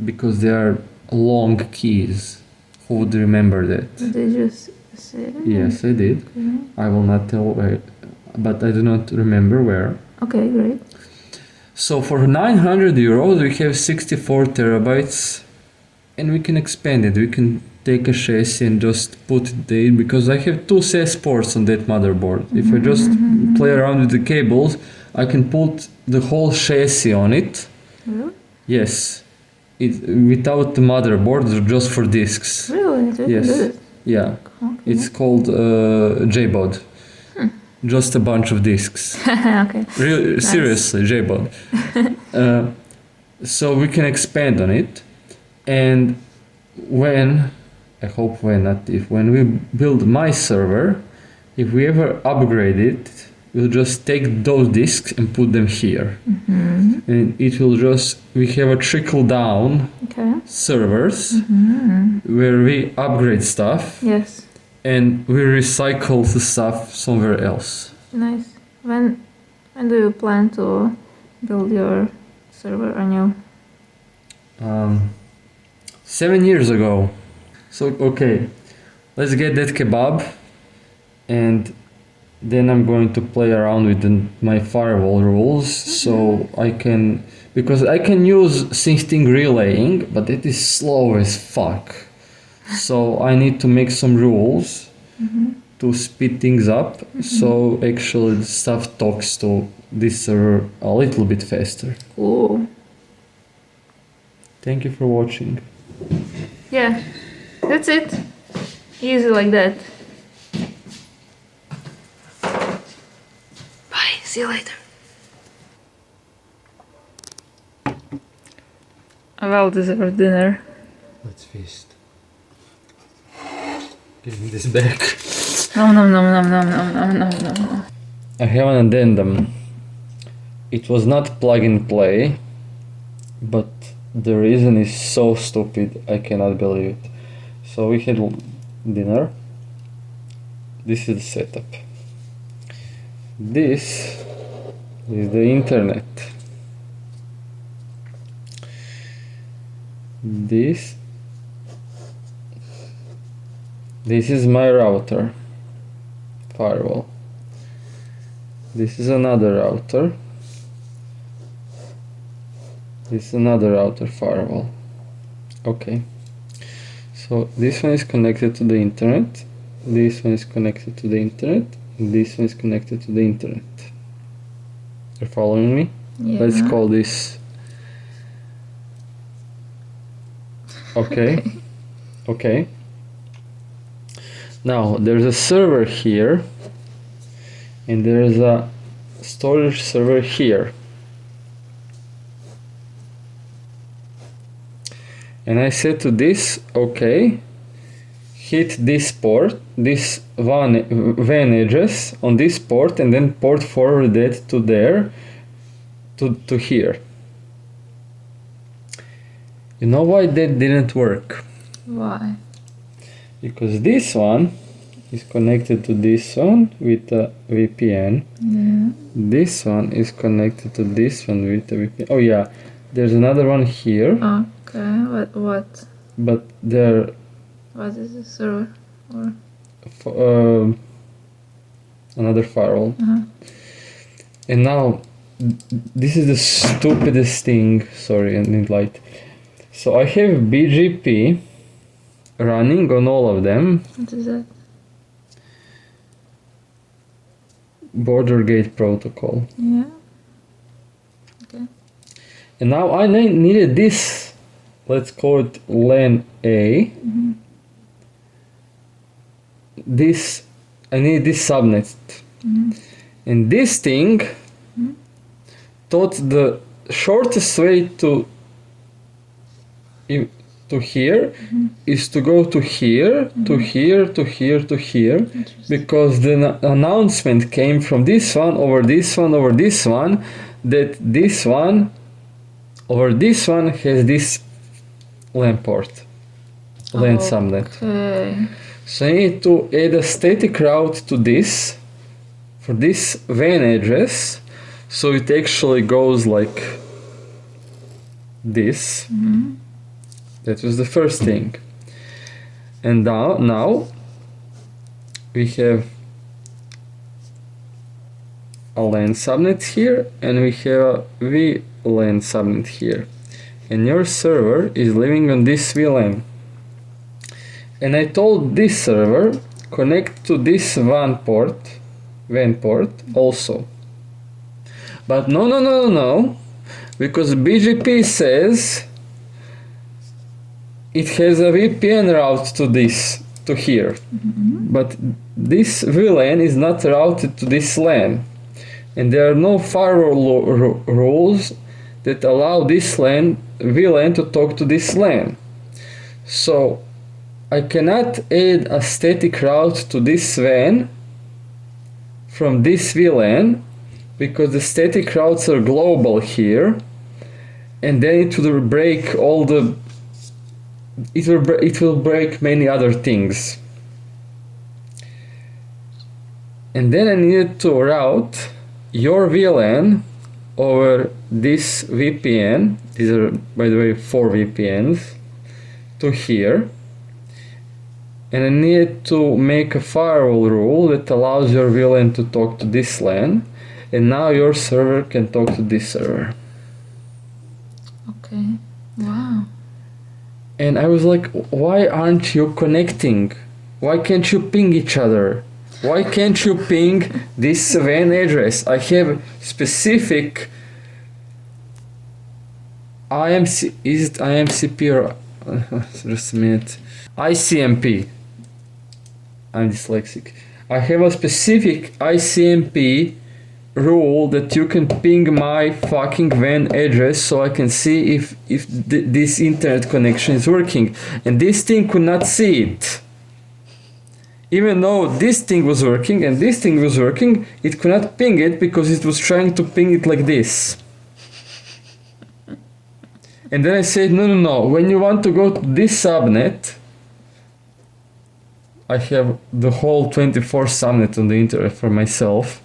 because they are long keys. Who would remember that? Did they just say it? Yes, I did. I will not tell where, but I do not remember where. Okay, great. So for 900 euros, we have 64 terabytes, and we can expand it. We can take a chassis and just put it there, because I have two CES ports on that motherboard. If I just play around with the cables, I can put the whole chassis on it. Really? Yes. Without the motherboard, just for discs. Really? Did Yes. you do it? Yeah. Okay. It's called JBOD. Just a bunch of discs. Okay. Really, seriously, JBOD. So we can expand on it, and when we build my server, if we ever upgrade it, we'll just take those disks and put them here, and it will we have a trickle down servers where we upgrade stuff. Yes. And we recycle the stuff somewhere else. Nice. When do you plan to build your server anew? 7 years ago. So okay, let's get that kebab, and then I'm going to play around with my firewall rules, so I can use syncing relaying, but it is slow as fuck. So I need to make some rules to speed things up, so actually the stuff talks to this server a little bit faster. Cool. Thank you for watching. Yeah, that's it. Easy like that. Bye, see you later. A well-deserved dinner. Let's feast. Give me this back. Nom nom nom nom nom nom nom nom nom nom. I have an addendum. It was not plug and play, but the reason is so stupid, I cannot believe it. So we had dinner. This is the setup. This is the internet. This is my router, firewall. This is another router. This is another router, firewall. Okay. So this one is connected to the internet. This one is connected to the internet. And this one is connected to the internet. You're following me? Yeah. Let's call this. Okay. Okay. Now there's a server here, and there's a storage server here. And I said to this, okay, hit this port, this WAN address on this port, and then port forward that to there, to here. You know why that didn't work? Why? Because this one is connected to this one with a VPN. Yeah. This one is connected to this one with a VPN. Oh yeah, there's another one here. Okay, what? But there. What is the server? Or Another firewall. uh-huh. And now, this is the stupidest thing. Sorry, I need light. So I have BGP running on all of them. What is that? Border Gate Protocol. Yeah. Okay. And now I needed this. Let's call it LAN A. Mm-hmm. I need this subnet. Mm-hmm. And this thing thought the shortest way to here is to go to here, to here, to here, to here, because the announcement came from this one over this one over this one, that this one over this one has this LAN port, LAN subnet. Okay. So I need to add a static route to this for this WAN address, so it actually goes like this. Mm-hmm. That was the first thing. And now we have a LAN subnet here, and we have a VLAN subnet here. And your server is living on this VLAN. And I told this server connect to this WAN port also. But no, because BGP says it has a VPN route to this, to here. Mm-hmm. But this VLAN is not routed to this LAN. And there are no firewall rules that allow this VLAN to talk to this LAN. So I cannot add a static route to this WAN from this VLAN, because the static routes are global here, and then it will break all the it will break many other things. And then I needed to route your VLAN over this VPN. These are, by the way, 4 VPNs to here. And I needed to make a firewall rule that allows your VLAN to talk to this LAN, and now your server can talk to this server. Okay. Wow. And I was like, why aren't you connecting? Why can't you ping each other? Why can't you ping this WAN address? I have specific IMCP or just a minute. ICMP. I'm dyslexic. I have a specific ICMP rule that you can ping my fucking WAN address so I can see if this internet connection is working. And this thing could not see it. Even though this thing was working and this thing was working, it could not ping it because it was trying to ping it like this. And then I said, no, when you want to go to this subnet, I have the whole 24 subnet on the internet for myself.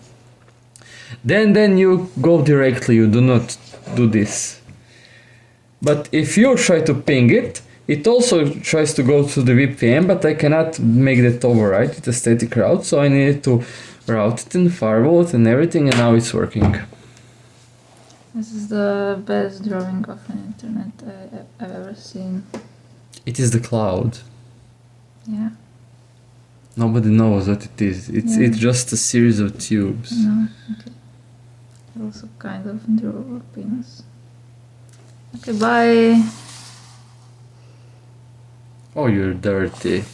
Then you go directly, you do not do this. But if you try to ping it, it also tries to go to the VPN, but I cannot make that override. It's a static route, so I needed to route it and firewall it and everything, and now it's working. This is the best drawing of an internet I've ever seen. It is the cloud. Yeah. Nobody knows what it is. It's just a series of tubes. No, okay. I also kind of drew a penis. Okay, bye. Oh, you're dirty.